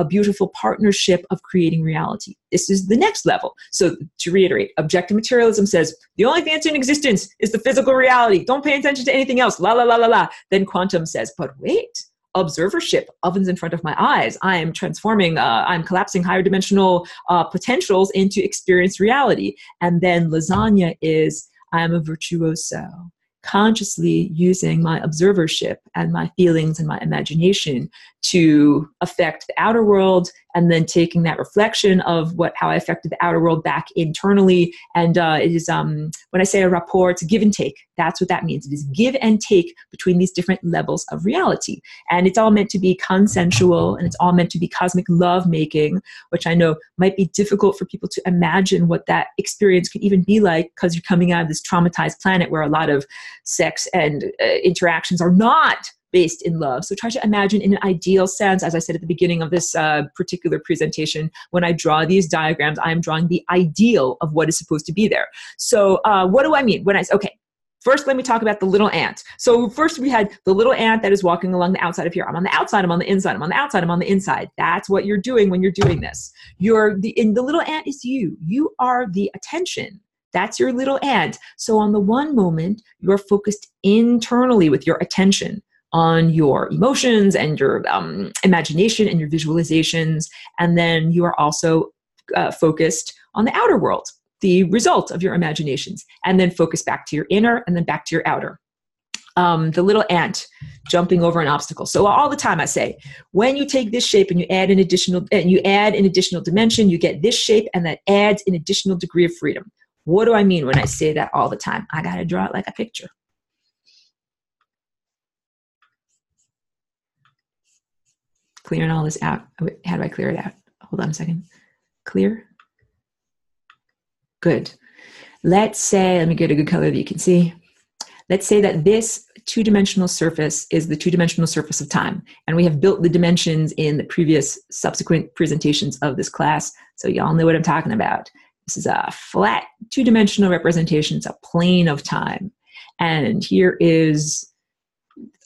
beautiful partnership of creating reality. This is the next level. So to reiterate, objective materialism says the only thing that's in existence is the physical reality. Don't pay attention to anything else. La, la, la, la, la. Then quantum says, but wait, observership, ovens in front of my eyes. I am transforming, I'm collapsing higher dimensional potentials into experienced reality. And then lasagna is, I am a virtuoso, consciously using my observership and my feelings and my imagination to affect the outer world, and then taking that reflection of how I affected the outer world back internally. And it is, when I say a rapport, it's a give and take. That's what that means. It is give and take between these different levels of reality. And it's all meant to be consensual, and it's all meant to be cosmic lovemaking, which I know might be difficult for people to imagine what that experience could even be like, because you're coming out of this traumatized planet where a lot of sex and interactions are not based in love. So try to imagine in an ideal sense, as I said at the beginning of this particular presentation, when I draw these diagrams, I'm drawing the ideal of what is supposed to be there. So what do I mean when I say, okay, first let me talk about the little ant. So first we had the little ant that is walking along the outside of here. I'm on the outside, I'm on the inside, I'm on the outside, I'm on the inside. That's what you're doing when you're doing this. The little ant is you. You are the attention. That's your little ant. So on the one moment, you're focused internally with your attention on your emotions and your imagination and your visualizations. And then you are also focused on the outer world, the result of your imaginations, and then focus back to your inner and then back to your outer. the little ant jumping over an obstacle. So all the time I say, when you take this shape and you add an additional dimension, you get this shape, and that adds an additional degree of freedom. What do I mean when I say that all the time? I got to draw it like a picture. Clearing all this out. How do I clear it out? Hold on a second. Clear. Good. Let's say, let me get a good color that you can see. Let's say that this two-dimensional surface is the two-dimensional surface of time. And we have built the dimensions in the previous subsequent presentations of this class. So y'all know what I'm talking about. This is a flat two-dimensional representation. It's a plane of time. And here is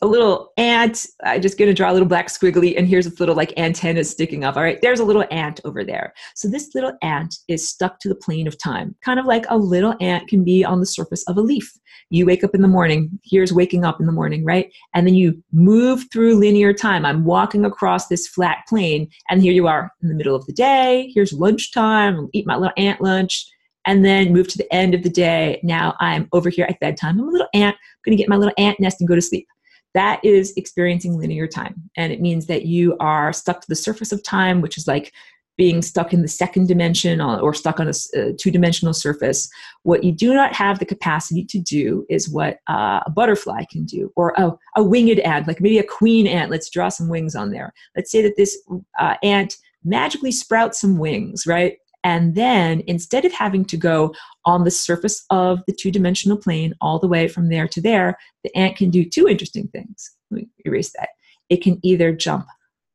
a little ant. I'm just going to draw a little black squiggly, and here's a little like antenna sticking up. All right, there's a little ant over there. So this little ant is stuck to the plane of time, kind of like a little ant can be on the surface of a leaf. You wake up in the morning. Here's waking up in the morning, right? And then you move through linear time. I'm walking across this flat plane, and here you are in the middle of the day. Here's lunchtime. I'll eat my little ant lunch, and then move to the end of the day. Now I'm over here at bedtime. I'm a little ant. I'm going to get my little ant nest and go to sleep. That is experiencing linear time. And it means that you are stuck to the surface of time, which is like being stuck in the second dimension or stuck on a two-dimensional surface. What you do not have the capacity to do is what a butterfly can do, or a winged ant, like maybe a queen ant. Let's draw some wings on there. Let's say that this ant magically sprouts some wings, right? And then instead of having to go on the surface of the two-dimensional plane all the way from there to there, the ant can do two interesting things. Let me erase that. It can either jump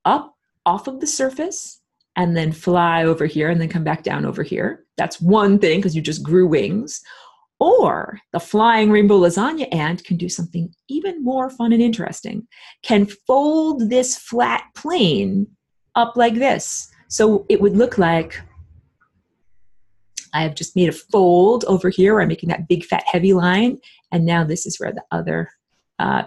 up off of the surface and then fly over here and then come back down over here. That's one thing, because you just grew wings. Or the flying rainbow lasagna ant can do something even more fun and interesting, can fold this flat plane up like this. So it would look like I have just made a fold over here where I'm making that big, fat, heavy line. And now this is where the other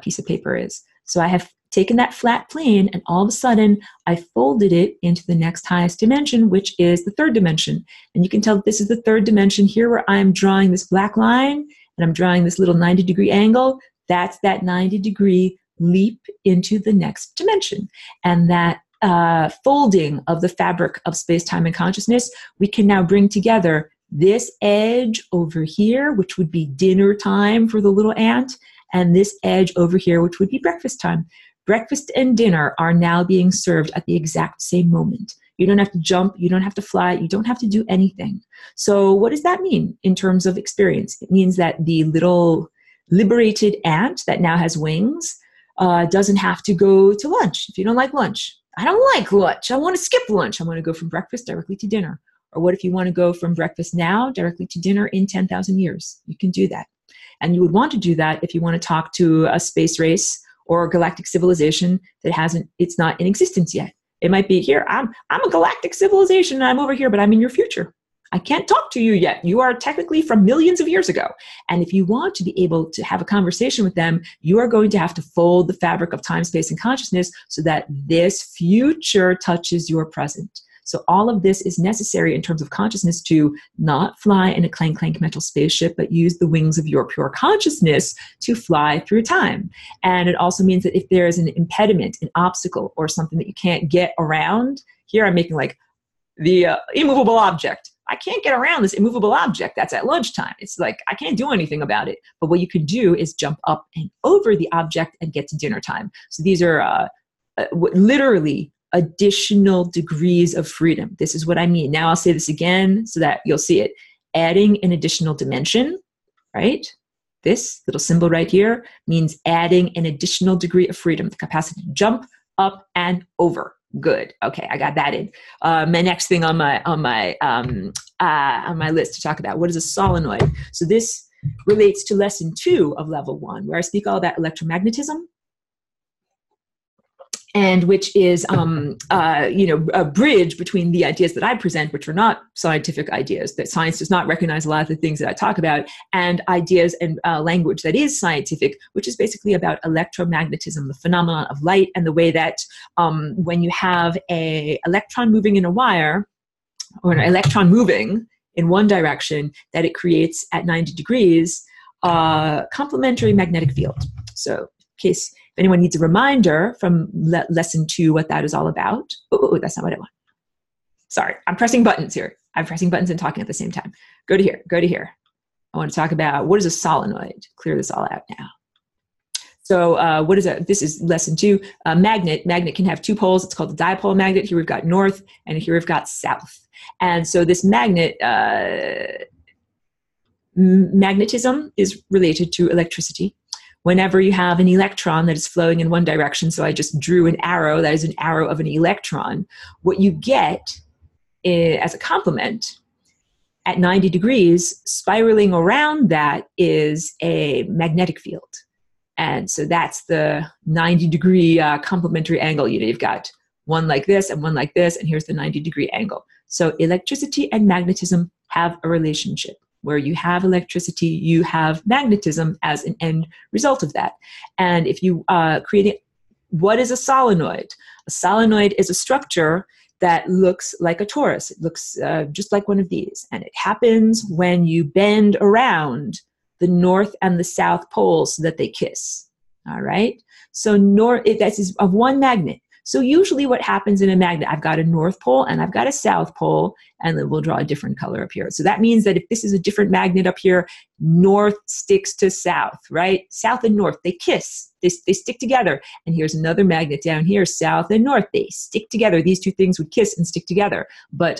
piece of paper is. So I have taken that flat plane, and all of a sudden I folded it into the next highest dimension, which is the third dimension. And you can tell that this is the third dimension here, where I'm drawing this black line and I'm drawing this little 90-degree angle. That's that 90-degree leap into the next dimension. And that folding of the fabric of space, time, and consciousness, we can now bring together this edge over here, which would be dinner time for the little ant, and this edge over here, which would be breakfast time. Breakfast and dinner are now being served at the exact same moment. You don't have to jump, you don't have to fly, you don't have to do anything. So what does that mean in terms of experience? It means that the little liberated ant that now has wings doesn't have to go to lunch if you don't like lunch. I don't like lunch. I want to skip lunch. I want to go from breakfast directly to dinner. Or what if you want to go from breakfast now directly to dinner in 10,000 years? You can do that. And you would want to do that if you want to talk to a space race or a galactic civilization that it's not in existence yet. It might be, here, I'm a galactic civilization and I'm over here, but I'm in your future. I can't talk to you yet. You are technically from millions of years ago. And if you want to be able to have a conversation with them, you are going to have to fold the fabric of time, space, and consciousness so that this future touches your present. So all of this is necessary in terms of consciousness to not fly in a clank mental spaceship, but use the wings of your pure consciousness to fly through time. And it also means that if there is an impediment, an obstacle, or something that you can't get around, here I'm making like the immovable object. I can't get around this immovable object that's at lunchtime. It's like, I can't do anything about it. But what you can do is jump up and over the object and get to dinner time. So these are literally additional degrees of freedom. This is what I mean. Now I'll say this again so that you'll see it. Adding an additional dimension, right? This little symbol right here means adding an additional degree of freedom, the capacity to jump up and over. Good. Okay, I got that in. My next thing on my list to talk about, what is a solenoid? So this relates to lesson 2 of level 1, where I speak all about electromagnetism, and which is a bridge between the ideas that I present, which are not scientific ideas, that science does not recognize a lot of the things that I talk about, and ideas and language that is scientific, which is basically about electromagnetism, the phenomenon of light, and the way that when you have an electron moving in a wire, or an electron moving in one direction, that it creates at 90 degrees complementary magnetic field. So in case if anyone needs a reminder from lesson 2, what that is all about. Oh, that's not what I want. Sorry, I'm pressing buttons here. I'm pressing buttons and talking at the same time. Go to here, go to here. I want to talk about what is a solenoid. Clear this all out now. So what is a, this is lesson 2, magnet. Magnet can have 2 poles. It's called a dipole magnet. Here we've got north and here we've got south. And so this magnet, magnetism is related to electricity. Whenever you have an electron that is flowing in one direction, so I just drew an arrow, that is an arrow of an electron, what you get as a complement at 90 degrees, spiraling around that is a magnetic field. And so that's the 90-degree complementary angle. You know, you've got one like this and one like this, and here's the 90-degree angle. So electricity and magnetism have a relationship. Where you have electricity, you have magnetism as an end result of that. And if you create it, what is a solenoid? A solenoid is a structure that looks like a torus. It looks just like one of these. And it happens when you bend around the north and the south poles so that they kiss. All right? So that is of one magnet. So usually what happens in a magnet, I've got a north pole and I've got a south pole, and then we'll draw a different color up here. So that means that if this is a different magnet up here, north sticks to south, right? South and north, they kiss, they stick together. And here's another magnet down here, south and north, they stick together. These two things would kiss and stick together. But,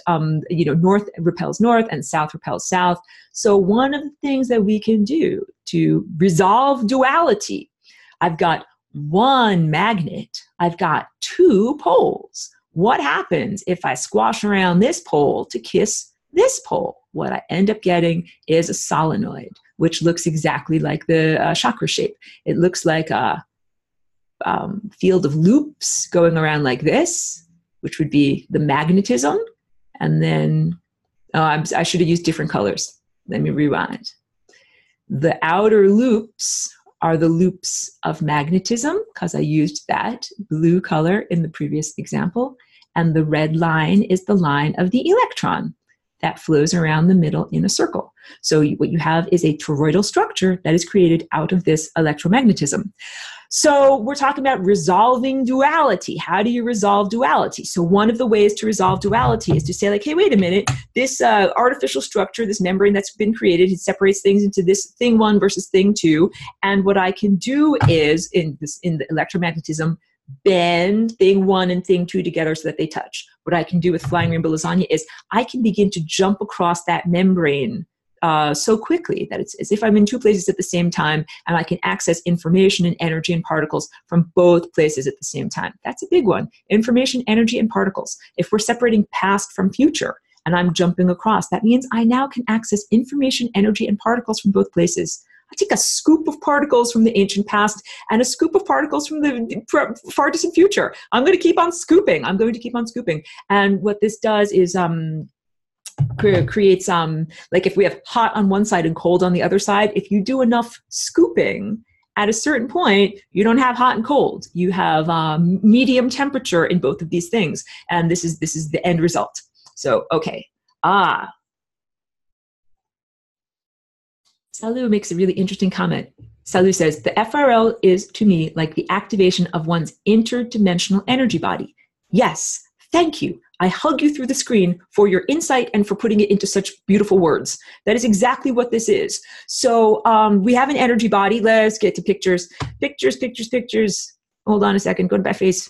you know, north repels north and south repels south. So one of the things that we can do to resolve duality, I've got one magnet, I've got 2 poles. What happens if I squash around this pole to kiss this pole? What I end up getting is a solenoid, which looks exactly like the chakra shape. It looks like a field of loops going around like this, which would be the magnetism. And then, I should have used different colors. Let me rewind. The outer loops are the loops of magnetism, because I used that blue color in the previous example. And the red line is the line of the electron that flows around the middle in a circle. So what you have is a toroidal structure that is created out of this electromagnetism. So we're talking about resolving duality. How do you resolve duality? So one of the ways to resolve duality is to say, like, hey, wait a minute, this artificial structure, this membrane that's been created, it separates things into this thing 1 versus thing 2. And what I can do is, in the electromagnetism, bend thing 1 and thing 2 together so that they touch. What I can do with flying rainbow lasagna is I can begin to jump across that membrane so quickly that it's as if I'm in 2 places at the same time, and I can access information and energy and particles from both places at the same time. That's a big one. Information, energy, and particles. If we're separating past from future and I'm jumping across, that means I now can access information, energy, and particles from both places. I take a scoop of particles from the ancient past and a scoop of particles from the far distant future. I'm going to keep on scooping. I'm going to keep on scooping. And what this does is creates like if we have hot on one side and cold on the other side, if you do enough scooping, at a certain point, you don't have hot and cold. You have medium temperature in both of these things. And this is the end result. So, okay. Salu makes a really interesting comment. Salu says, the FRL is to me like the activation of one's interdimensional energy body. Yes, thank you. I hug you through the screen for your insight and for putting it into such beautiful words. That is exactly what this is. So we have an energy body. Let's get to pictures. Pictures, pictures, pictures. Hold on a second. Go to my face.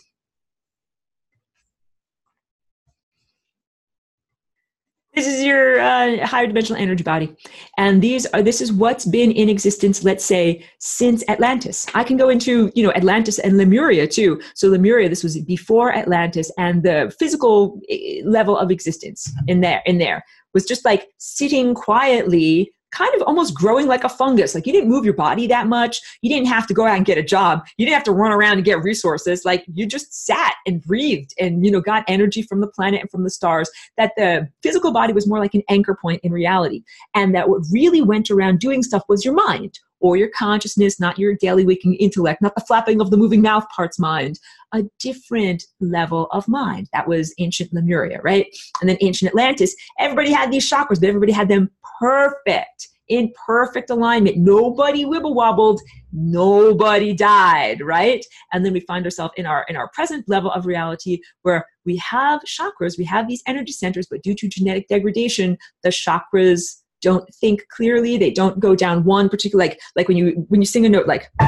This is your higher dimensional energy body. And this is what's been in existence, let's say, since Atlantis. I can go into, Atlantis and Lemuria too. So Lemuria, this was before Atlantis, and the physical level of existence in there was just like sitting quietly, kind of almost growing like a fungus. Like you didn't move your body that much. You didn't have to go out and get a job. You didn't have to run around and get resources. Like you just sat and breathed and, got energy from the planet and from the stars. That the physical body was more like an anchor point in reality. And that what really went around doing stuff was your mind or your consciousness, not your daily waking intellect, not the flapping of the moving mouth part's mind, a different level of mind. That was ancient Lemuria, right? And then ancient Atlantis, everybody had these chakras, but everybody had them perfect in perfect alignment. Nobody wibble wobbled, nobody died, right? And then we find ourselves in our present level of reality where we have chakras, we have these energy centers, but due to genetic degradation, the chakras don't think clearly. They don't go down one particular, like when you sing a note, like, "La,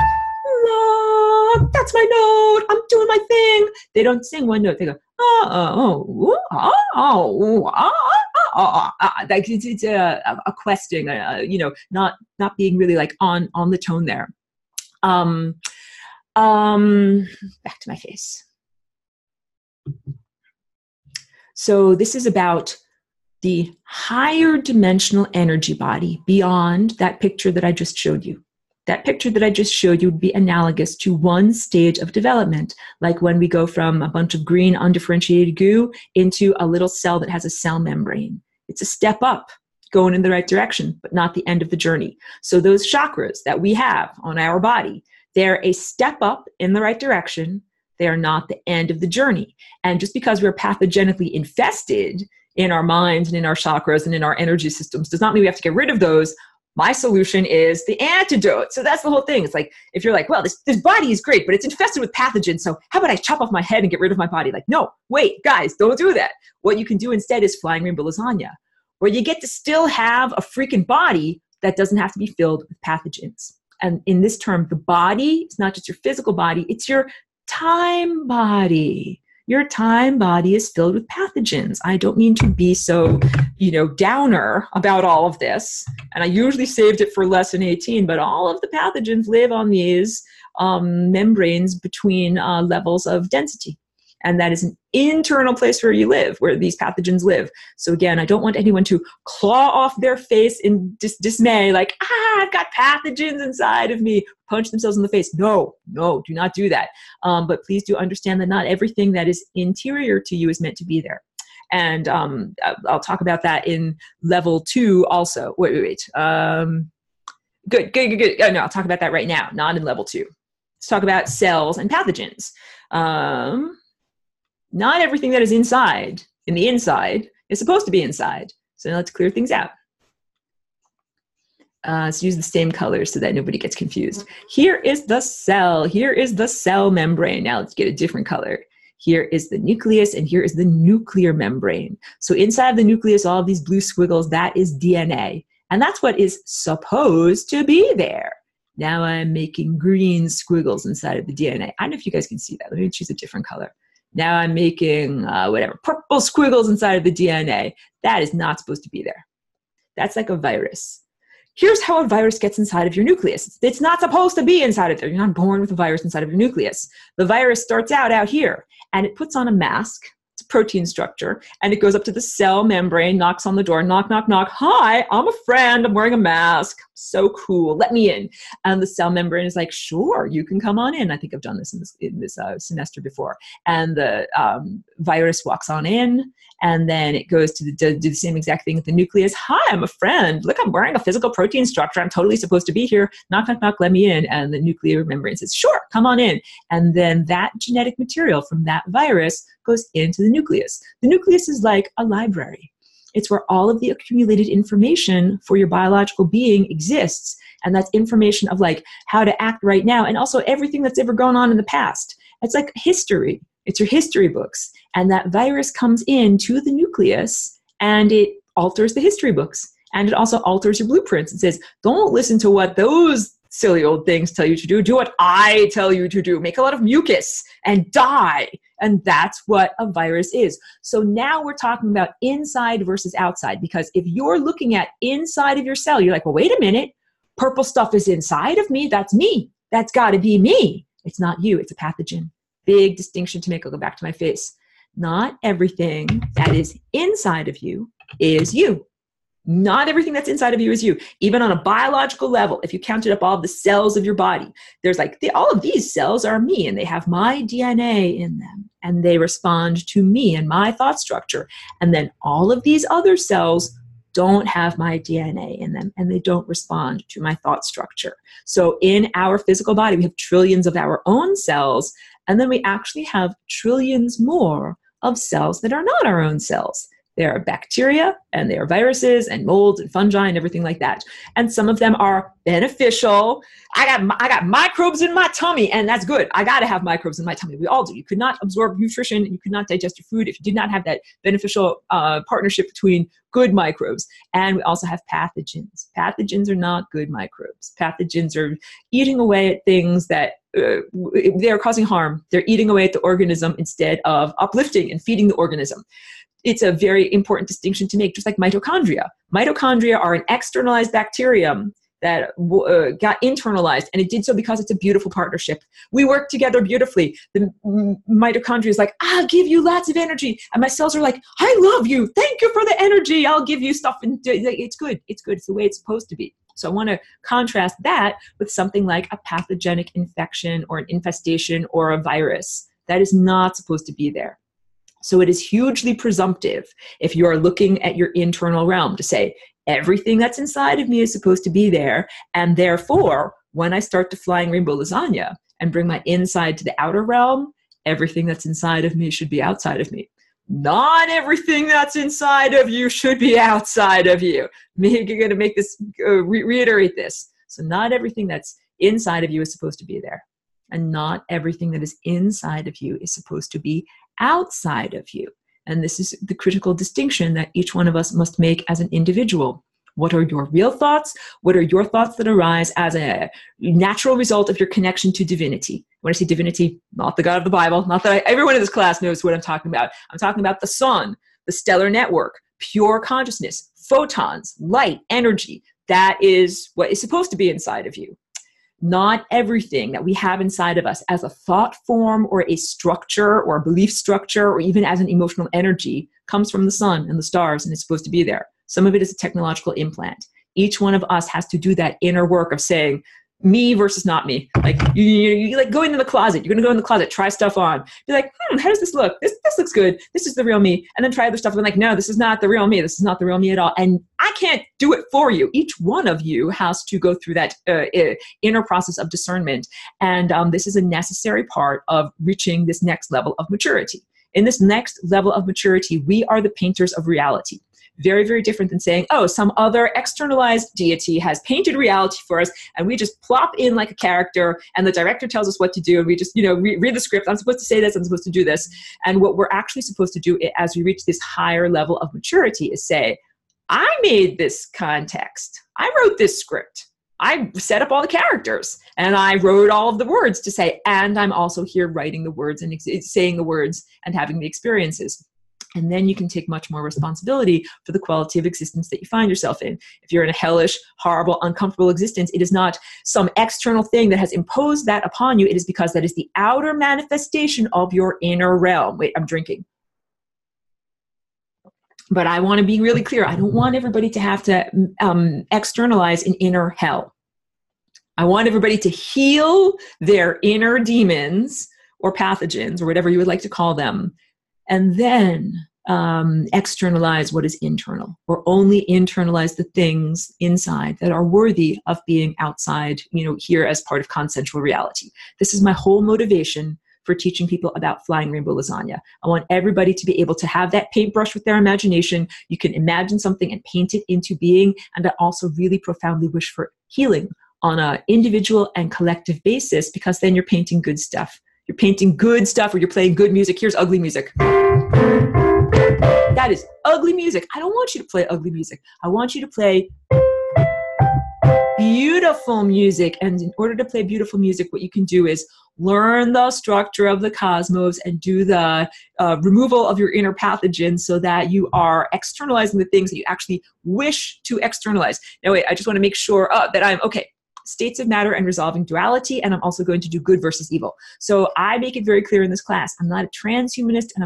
that's my note, I'm doing my thing." They don't sing one note. They go, like it's a questing, not being really like on the tone there. Back to my face. So this is about the higher dimensional energy body beyond that picture that I just showed you. That picture that I just showed you would be analogous to one stage of development, like when we go from a bunch of green undifferentiated goo into a little cell that has a cell membrane. It's a step up, going in the right direction, but not the end of the journey. So those chakras that we have on our body, they're a step up in the right direction. They are not the end of the journey. And just because we're pathogenically infested in our minds and in our chakras and in our energy systems does not mean we have to get rid of those. My solution is the antidote. So that's the whole thing. It's like, if you're like, well, this body is great, but it's infested with pathogens. So how about I chop off my head and get rid of my body? Like, no, wait, guys, don't do that. What you can do instead is flying rainbow lasagna, where you get to still have a freaking body that doesn't have to be filled with pathogens. And in this term, the body, it's not just your physical body, it's your time body. Your time body is filled with pathogens. I don't mean to be so, downer about all of this. And I usually saved it for lesson 18, but all of the pathogens live on these membranes between levels of density. And that is an internal place where you live, where these pathogens live. So again, I don't want anyone to claw off their face in dismay, like, I've got pathogens inside of me, punch themselves in the face. No, do not do that. But please do understand that not everything that is interior to you is meant to be there. And I'll talk about that in level 2 also. Wait. Good. Oh, no, I'll talk about that right now, not in level 2. Let's talk about cells and pathogens. Not everything that is in the inside, is supposed to be inside. So now let's clear things out. Let's use the same colors so that nobody gets confused. Here is the cell. Here is the cell membrane. Now let's get a different color. Here is the nucleus, and here is the nuclear membrane. So inside the nucleus, all of these blue squiggles, that is DNA. And that's what is supposed to be there. Now I'm making green squiggles inside of the DNA. I don't know if you guys can see that. Let me choose a different color. Now I'm making purple squiggles inside of the DNA. That is not supposed to be there. That's like a virus. Here's how a virus gets inside of your nucleus. It's not supposed to be inside of there. You're not born with a virus inside of your nucleus. The virus starts out here, and it puts on a mask. It's a protein structure, and it goes up to the cell membrane, knocks on the door, knock, knock, knock. Hi, I'm a friend. I'm wearing a mask. So cool. Let me in. And the cell membrane is like, sure, you can come on in. I think I've done this in this semester before. And the virus walks on in, and then it goes to do the same exact thing with the nucleus. Hi, I'm a friend. Look, I'm wearing a physical protein structure. I'm totally supposed to be here. Knock, knock, knock, let me in. And the nuclear membrane says, sure, come on in. And then that genetic material from that virus goes into the nucleus. The nucleus is like a library. It's where all of the accumulated information for your biological being exists. And that's information of like how to act right now, and also everything that's ever gone on in the past. It's like history. It's your history books. And that virus comes into the nucleus and it alters the history books. And it also alters your blueprints. It says, don't listen to what those silly old things tell you to do. Do what I tell you to do. Make a lot of mucus and die. And that's what a virus is. So now we're talking about inside versus outside, because if you're looking at inside of your cell, you're like, well, wait a minute. Purple stuff is inside of me. That's me. That's got to be me. It's not you. It's a pathogen. Big distinction to make. I'll go back to my face. Not everything that is inside of you is you. Not everything that's inside of you is you. Even on a biological level, if you counted up all of the cells of your body, there's like, all of these cells are me, and they have my DNA in them, and they respond to me and my thought structure. And then all of these other cells don't have my DNA in them, and they don't respond to my thought structure. So in our physical body, we have trillions of our own cells, and then we actually have trillions more of cells that are not our own cells. They are bacteria, and they are viruses and molds and fungi and everything like that. And some of them are beneficial. I got microbes in my tummy, and that's good. I got to have microbes in my tummy. We all do. You could not absorb nutrition, and you could not digest your food if you did not have that beneficial partnership between good microbes. And we also have pathogens. Pathogens are not good microbes. Pathogens are eating away at things that they are causing harm. They're eating away at the organism instead of uplifting and feeding the organism. It's a very important distinction to make, just like mitochondria. Mitochondria are an externalized bacterium that got internalized, and it did so because it's a beautiful partnership. We work together beautifully. The mitochondria is like, I'll give you lots of energy. And my cells are like, I love you. Thank you for the energy. I'll give you stuff. And it's good. It's good. It's the way it's supposed to be. So I want to contrast that with something like a pathogenic infection or an infestation or a virus. That is not supposed to be there. So it is hugely presumptive if you are looking at your internal realm to say, everything that's inside of me is supposed to be there. And therefore, when I start to flying rainbow lasagna and bring my inside to the outer realm, everything that's inside of me should be outside of me. Not everything that's inside of you should be outside of you. Maybe you're going to make this, reiterate this. So not everything that's inside of you is supposed to be there. And not everything that is inside of you is supposed to be outside of you. And this is the critical distinction that each one of us must make as an individual. What are your real thoughts? What are your thoughts that arise as a natural result of your connection to divinity? When I say divinity, not the God of the Bible, not that everyone in this class knows what I'm talking about. I'm talking about the sun, the stellar network, pure consciousness, photons, light, energy. That is what is supposed to be inside of you. Not everything that we have inside of us as a thought form or a structure or a belief structure or even as an emotional energy comes from the sun and the stars and is supposed to be there. Some of it is a technological implant. Each one of us has to do that inner work of saying, me versus not me. Like you like going into the closet. You're going to go in the closet, try stuff on. Be like, how does this look? This looks good. This is the real me. And then try other stuff. And like, no, this is not the real me. This is not the real me at all. And I can't do it for you. Each one of you has to go through that inner process of discernment. And this is a necessary part of reaching this next level of maturity. In this next level of maturity, we are the painters of reality. Very, very different than saying, oh, some other externalized deity has painted reality for us, and we just plop in like a character, and the director tells us what to do, and we just, read the script. I'm supposed to say this, I'm supposed to do this. And what we're actually supposed to do as we reach this higher level of maturity is say, I made this context. I wrote this script. I set up all the characters, and I wrote all of the words to say, and I'm also here writing the words and saying the words and having the experiences. And then you can take much more responsibility for the quality of existence that you find yourself in. If you're in a hellish, horrible, uncomfortable existence, it is not some external thing that has imposed that upon you. It is because that is the outer manifestation of your inner realm. Wait, I'm drinking. But I want to be really clear. I don't want everybody to have to externalize an inner hell. I want everybody to heal their inner demons or pathogens or whatever you would like to call them, and then externalize what is internal, or only internalize the things inside that are worthy of being outside, here as part of consensual reality. This is my whole motivation for teaching people about flying rainbow lasagna. I want everybody to be able to have that paintbrush with their imagination. You can imagine something and paint it into being, and I also really profoundly wish for healing on an individual and collective basis, because then you're painting good stuff. You're painting good stuff, or you're playing good music. Here's ugly music. That is ugly music. I don't want you to play ugly music. I want you to play beautiful music. And in order to play beautiful music, what you can do is learn the structure of the cosmos and do the removal of your inner pathogens so that you are externalizing the things that you actually wish to externalize. Now, wait, I just want to make sure that I'm okay. States of matter and resolving duality, and I'm also going to do good versus evil. So I make it very clear in this class, I'm not a transhumanist, and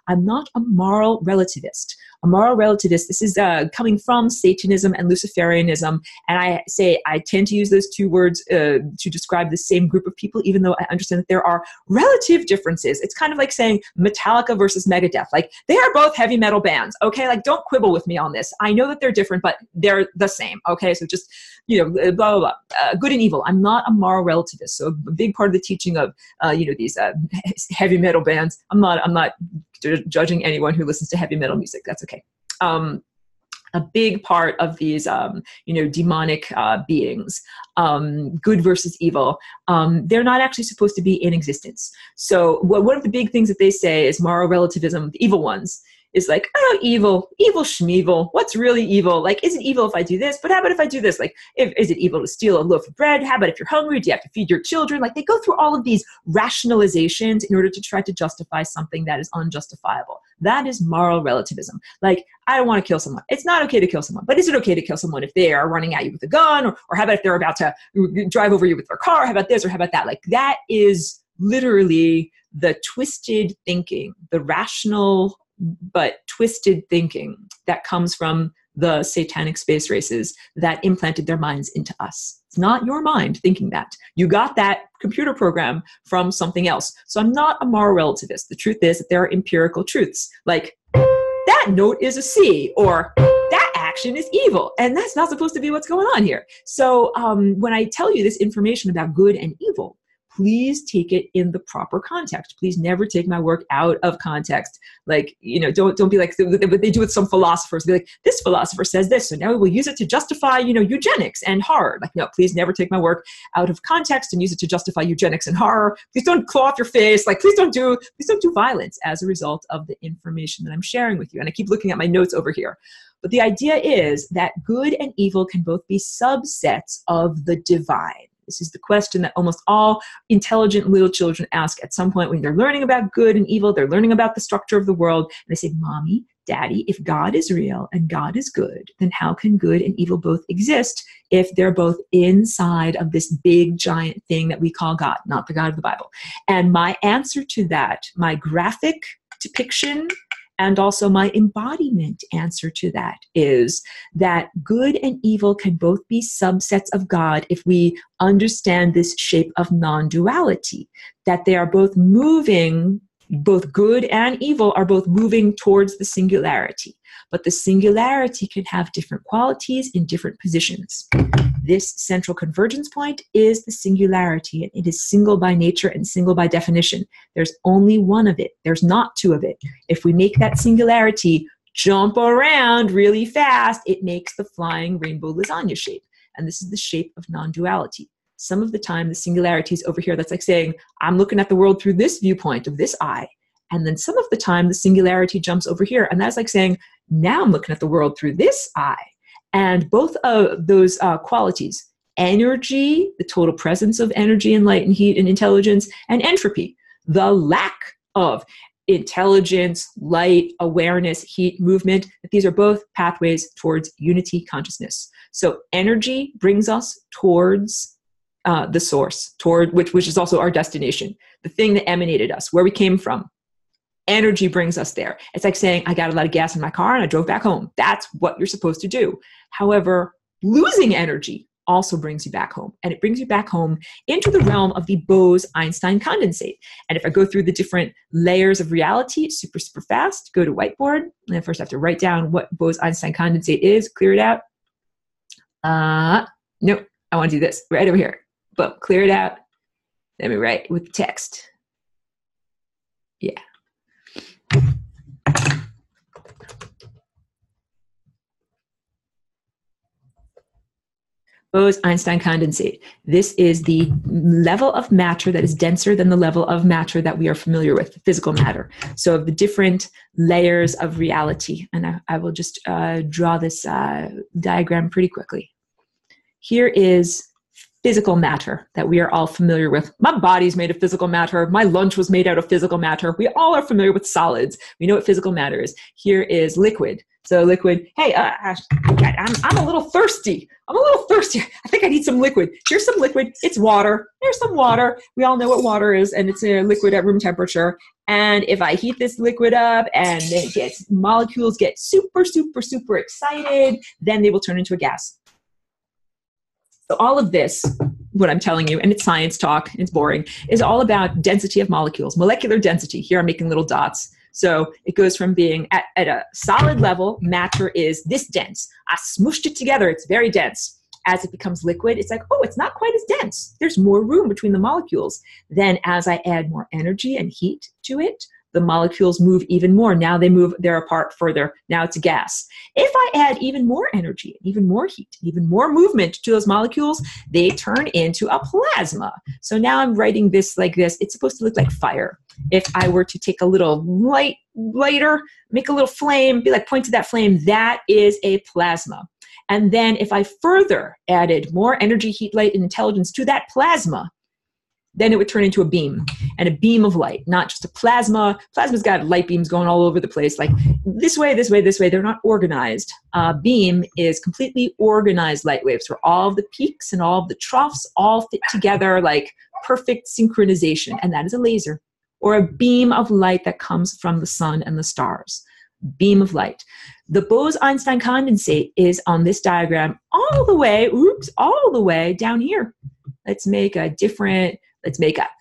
I'm not a moral relativist. A moral relativist, this is coming from Satanism and Luciferianism, and I tend to use those two words to describe the same group of people, even though I understand that there are relative differences. It's kind of like saying Metallica versus Megadeth. Like, they are both heavy metal bands, okay? Like, don't quibble with me on this. I know that they're different, but they're the same, okay? So just, blah, blah, blah. Good and evil. I'm not a moral relativist. So a big part of the teaching of, these heavy metal bands, I'm not judging anyone who listens to heavy metal music. That's okay. a big part of these, demonic beings, good versus evil, they're not actually supposed to be in existence. So one of the big things that they say is moral relativism, the evil ones, is like, oh, evil schmeevil. What's really evil? Like, is it evil if I do this? But how about if I do this? Like, is it evil to steal a loaf of bread? How about if you're hungry? Do you have to feed your children? Like, they go through all of these rationalizations in order to try to justify something that is unjustifiable. That is moral relativism. Like, I don't want to kill someone. It's not okay to kill someone. But is it okay to kill someone if they are running at you with a gun? Or how about if they're about to drive over you with their car? How about this? Or how about that? Like, that is literally the twisted thinking, the rational but twisted thinking that comes from the satanic space races that implanted their minds into us. It's not your mind thinking that. You got that computer program from something else. So I'm not a moral relativist. The truth is that there are empirical truths, like that note is a C, or that action is evil, and that's not supposed to be what's going on here. So when I tell you this information about good and evil, please take it in the proper context. Please never take my work out of context. Like, don't be like what they do with some philosophers. Be like, this philosopher says this, so now we'll use it to justify, eugenics and horror. Like, no, please never take my work out of context and use it to justify eugenics and horror. Please don't claw off your face. Like, please don't do violence as a result of the information that I'm sharing with you. And I keep looking at my notes over here. But the idea is that good and evil can both be subsets of the divine. This is the question that almost all intelligent little children ask at some point when they're learning about good and evil. They're learning about the structure of the world. And they say, Mommy, Daddy, if God is real and God is good, then how can good and evil both exist if they're both inside of this big giant thing that we call God, not the God of the Bible? And my answer to that, my graphic depiction and also my embodiment answer to that, is that good and evil can both be subsets of God if we understand this shape of non-duality, that they are both moving, both good and evil are both moving towards the singularity. But the singularity can have different qualities in different positions. This central convergence point is the singularity, and it is single by nature and single by definition. There's only one of it. There's not two of it. If we make that singularity jump around really fast, it makes the flying rainbow lasagna shape. And this is the shape of non-duality. Some of the time, the singularity is over here. That's like saying, I'm looking at the world through this viewpoint of this eye. And then some of the time, the singularity jumps over here. And that's like saying, now I'm looking at the world through this eye. And both of those qualities, energy, the total presence of energy and light and heat and intelligence, and entropy, the lack of intelligence, light, awareness, heat, movement, that these are both pathways towards unity consciousness. So energy brings us towards the source, toward which is also our destination, the thing that emanated us, where we came from. Energy brings us there. It's like saying, I got a lot of gas in my car and I drove back home. That's what you're supposed to do. However, losing energy also brings you back home. And it brings you back home into the realm of the Bose-Einstein condensate. And if I go through the different layers of reality super, super fast, go to whiteboard. And I first have to write down what Bose-Einstein condensate is, clear it out. Nope, I want to do this right over here. Boom, clear it out. Let me write with text. Yeah. Bose-Einstein condensate. This is the level of matter that is denser than the level of matter that we are familiar with, physical matter. So of the different layers of reality. And I will just draw this diagram pretty quickly. Here is physical matter that we are all familiar with. My body's made of physical matter. My lunch was made out of physical matter. We all are familiar with solids. We know what physical matter is. Here is liquid. So liquid, hey, I'm a little thirsty. I think I need some liquid. Here's some liquid. It's water. There's some water. We all know what water is, and it's a liquid at room temperature. And if I heat this liquid up and molecules get super, super, super excited, then they will turn into a gas. So all of this, what I'm telling you, and it's science talk, it's boring, is all about density of molecules, molecular density. Here I'm making little dots. So it goes from being at a solid level, matter is this dense. I smooshed it together, it's very dense. As it becomes liquid, it's like, oh, it's not quite as dense. There's more room between the molecules. Then as I add more energy and heat to it, the molecules move even more. Now they're apart further. Now it's a gas. If I add even more energy, even more heat, even more movement to those molecules, they turn into a plasma. So now I'm writing this like this. It's supposed to look like fire. If I were to take a little lighter, make a little flame, be like, point to that flame, that is a plasma. And then if I further added more energy, heat, light, and intelligence to that plasma, then it would turn into a beam, and a beam of light, not just a plasma. Plasma's got light beams going all over the place, like this way, this way, this way. They're not organized. Beam is completely organized light waves where all of the peaks and all of the troughs all fit together like perfect synchronization, and that is a laser, or a beam of light that comes from the sun and the stars. Beam of light. The Bose-Einstein condensate is on this diagram all the way down here. Let's make a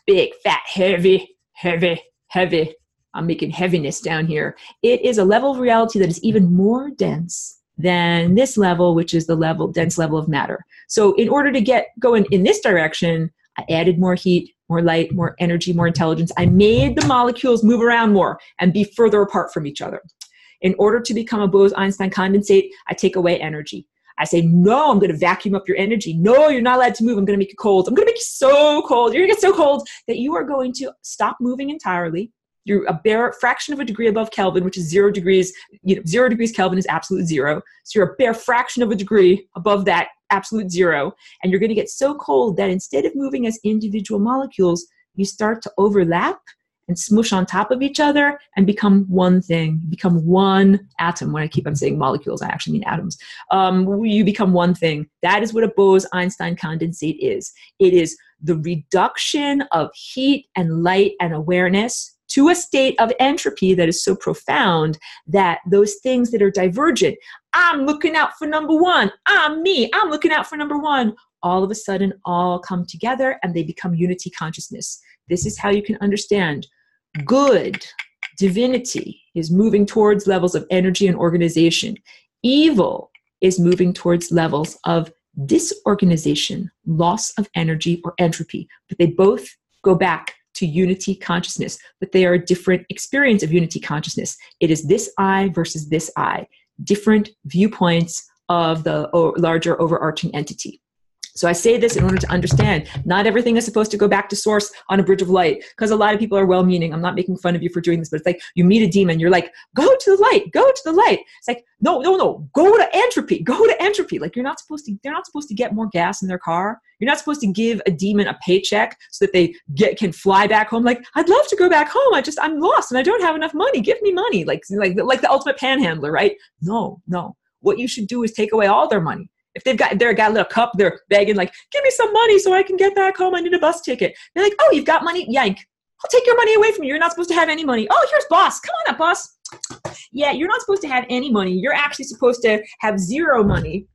big, fat, heavy. I'm making heaviness down here. It is a level of reality that is even more dense than this level, which is the dense level of matter. So in order to get going in this direction, I added more heat, more light, more energy, more intelligence. I made the molecules move around more and be further apart from each other. In order to become a Bose-Einstein condensate, I take away energy. I say, no, I'm going to vacuum up your energy. No, you're not allowed to move. I'm going to make you cold. I'm going to make you so cold. You're going to get so cold that you are going to stop moving entirely. You're a bare fraction of a degree above Kelvin, which is 0 degrees. 0 degrees Kelvin is absolute zero. So you're a bare fraction of a degree above that absolute zero. And you're going to get so cold that instead of moving as individual molecules, you start to overlap and smush on top of each other and become one thing, become one atom. When I keep on saying molecules, I actually mean atoms. You become one thing. That is what a Bose-Einstein condensate is. It is the reduction of heat and light and awareness to a state of entropy that is so profound that those things that are divergent, I'm looking out for number one, I'm looking out for number one, all of a sudden all come together and they become unity consciousness. This is how you can understand good. Divinity is moving towards levels of energy and organization. Evil is moving towards levels of disorganization, loss of energy or entropy. But they both go back to unity consciousness, but they are a different experience of unity consciousness. It is this I versus this I, different viewpoints of the larger overarching entity. So I say this in order to understand not everything is supposed to go back to source on a bridge of light, because a lot of people are well-meaning. I'm not making fun of you for doing this, but it's like you meet a demon, you're like, go to the light, go to the light. It's like, no, go to entropy, go to entropy. Like they're not supposed to get more gas in their car. You're not supposed to give a demon a paycheck so that they can fly back home. Like, I'd love to go back home. I'm lost and I don't have enough money. Give me money. Like the ultimate panhandler, right? No. What you should do is take away all their money. If they've got a little cup, they're begging like, give me some money so I can get back home. I need a bus ticket. They're like, oh, you've got money? Yank. I'll take your money away from you. You're not supposed to have any money. Oh, here's boss. Come on up, boss. Yeah, you're not supposed to have any money. You're actually supposed to have zero money.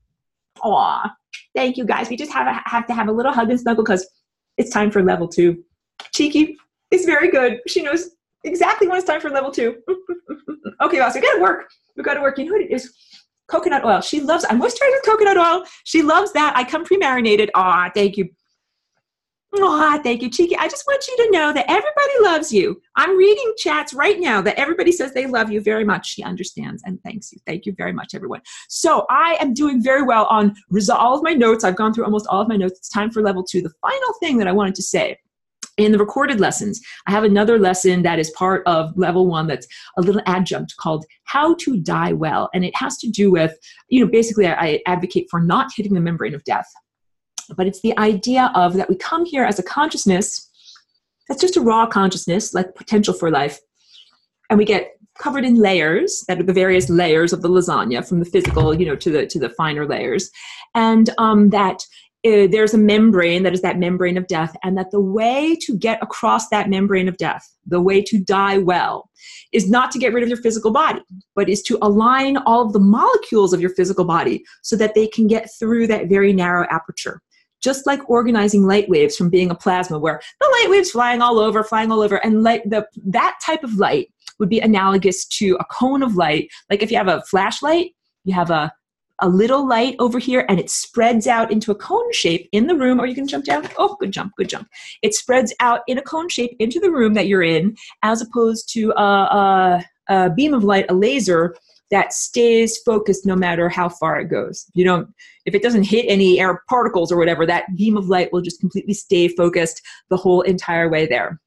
Aw, thank you guys. We just have to have a little hug and snuggle because it's time for level 2. Cheeky is very good. She knows exactly when it's time for level 2. Okay, boss, we got to work. You know what it is? Coconut oil. She loves, I moisturize with coconut oil. She loves that. I come pre-marinated. Aw, thank you. Aw, thank you, Cheeky. I just want you to know that everybody loves you. I'm reading chats right now that everybody says they love you very much. She understands and thanks you. Thank you very much, everyone. So I am doing very well on all of my notes. I've gone through almost all of my notes. It's time for level 2. The final thing that I wanted to say, in the recorded lessons, I have another lesson that is part of level 1 that's a little adjunct called How to Die Well. And it has to do with, basically I advocate for not hitting the membrane of death. But it's the idea of that we come here as a consciousness that's just a raw consciousness, like potential for life. And we get covered in layers that are the various layers of the lasagna, from the physical, to the finer layers. And there's a membrane that is that membrane of death, and that the way to get across that membrane of death, the way to die well, is not to get rid of your physical body, but is to align all of the molecules of your physical body so that they can get through that very narrow aperture. Just like organizing light waves from being a plasma, where the light waves flying all over, and that type of light would be analogous to a cone of light. Like if you have a flashlight, you have a a little light over here, and it spreads out into a cone shape in the room. Or you can jump down. Oh, good jump, good jump. It spreads out in a cone shape into the room that you're in, as opposed to a beam of light, a laser, that stays focused no matter how far it goes. If it doesn't hit any air particles or whatever, that beam of light will just completely stay focused the whole entire way there.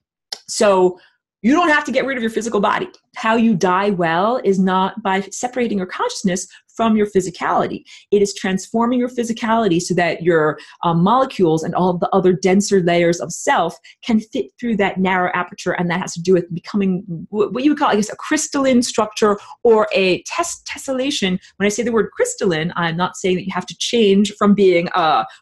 So you don't have to get rid of your physical body. How you die well is not by separating your consciousness from your physicality. It is transforming your physicality so that your molecules and all of the other denser layers of self can fit through that narrow aperture, and that has to do with becoming what you would call, I guess, a crystalline structure or a tessellation. When I say the word crystalline, I'm not saying that you have to change from being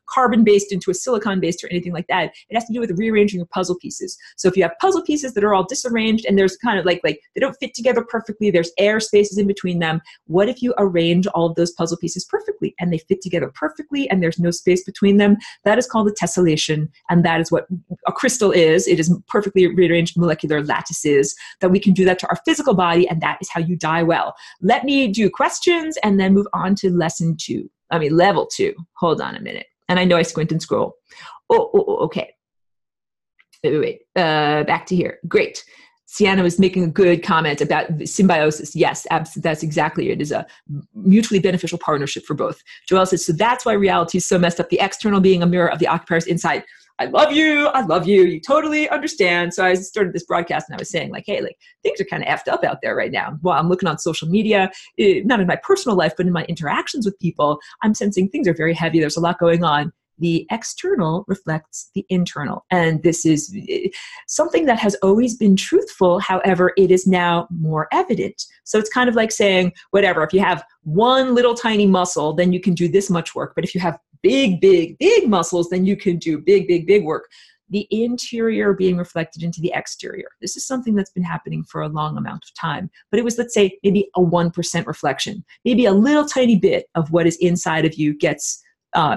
carbon-based into a silicon-based or anything like that. It has to do with rearranging your puzzle pieces. So if you have puzzle pieces that are all disarranged and there's kind of like they don't fit together perfectly, there's air spaces in between them, what if you arrange all of those puzzle pieces perfectly and they fit together perfectly and there's no space between them? That is called a tessellation, and that is what a crystal is. It is perfectly rearranged molecular lattices that we can do that to our physical body, and that is how you die well. Let me do questions and then move on to level 2. Hold on a minute. And I know I squint and scroll. Okay. Wait. Back to here. Great. Sienna was making a good comment about symbiosis. Yes, that's exactly it. It is a mutually beneficial partnership for both. Joelle says, so that's why reality is so messed up. The external being a mirror of the occupier's inside. I love you. I love you. You totally understand. So I started this broadcast and I was saying hey, things are kind of effed up out there right now. Well, I'm looking on social media, not in my personal life, but in my interactions with people, I'm sensing things are very heavy. There's a lot going on. The external reflects the internal. And this is something that has always been truthful. However, it is now more evident. So it's kind of like saying, whatever, if you have one little tiny muscle, then you can do this much work. But if you have big, big, big muscles, then you can do big, big, big work. The interior being reflected into the exterior. This is something that's been happening for a long amount of time. But it was, let's say, maybe a 1% reflection. Maybe a little tiny bit of what is inside of you gets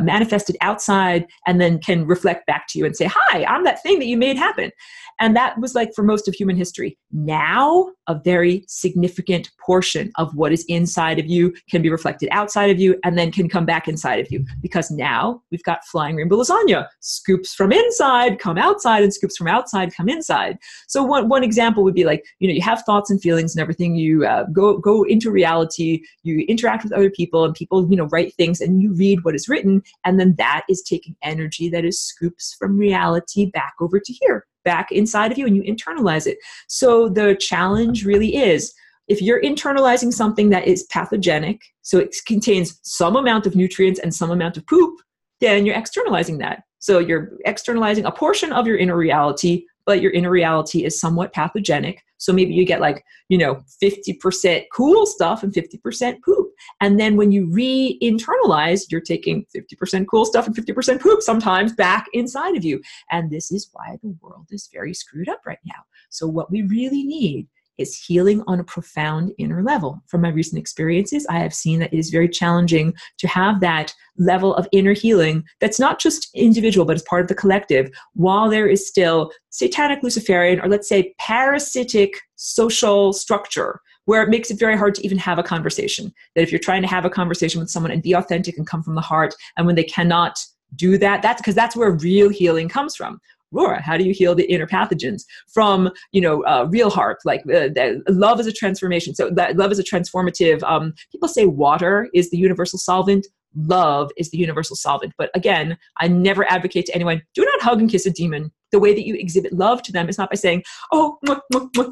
manifested outside and then can reflect back to you and say, hi, I'm that thing that you made happen. And that was like for most of human history. Now, a very significant portion of what is inside of you can be reflected outside of you and then can come back inside of you. Because now we've got flying rainbow lasagna. Scoops from inside come outside and scoops from outside come inside. So one example would be like, you have thoughts and feelings and everything. You go into reality, you interact with other people, and people, write things, and you read what is written. And then that is taking energy that is scoops from reality back over to here, back inside of you, and you internalize it. So the challenge really is, if you're internalizing something that is pathogenic, so it contains some amount of nutrients and some amount of poop, then you're externalizing that. So you're externalizing a portion of your inner reality, but your inner reality is somewhat pathogenic. So maybe you get 50% cool stuff and 50% poop. And then when you re-internalize, you're taking 50% cool stuff and 50% poop sometimes back inside of you. And this is why the world is very screwed up right now. So what we really need is healing on a profound inner level. From my recent experiences, I have seen that it is very challenging to have that level of inner healing that's not just individual, but as part of the collective, while there is still satanic Luciferian, or let's say parasitic social structure, where it makes it very hard to even have a conversation. That if you're trying to have a conversation with someone and be authentic and come from the heart, and when they cannot do that, that's where real healing comes from. Laura, how do you heal the inner pathogens? From, real heart, love is a transformation. So that love is a transformative, people say water is the universal solvent. Love is the universal solvent. But again, I never advocate to anyone, do not hug and kiss a demon. The way that you exhibit love to them is not by saying, oh,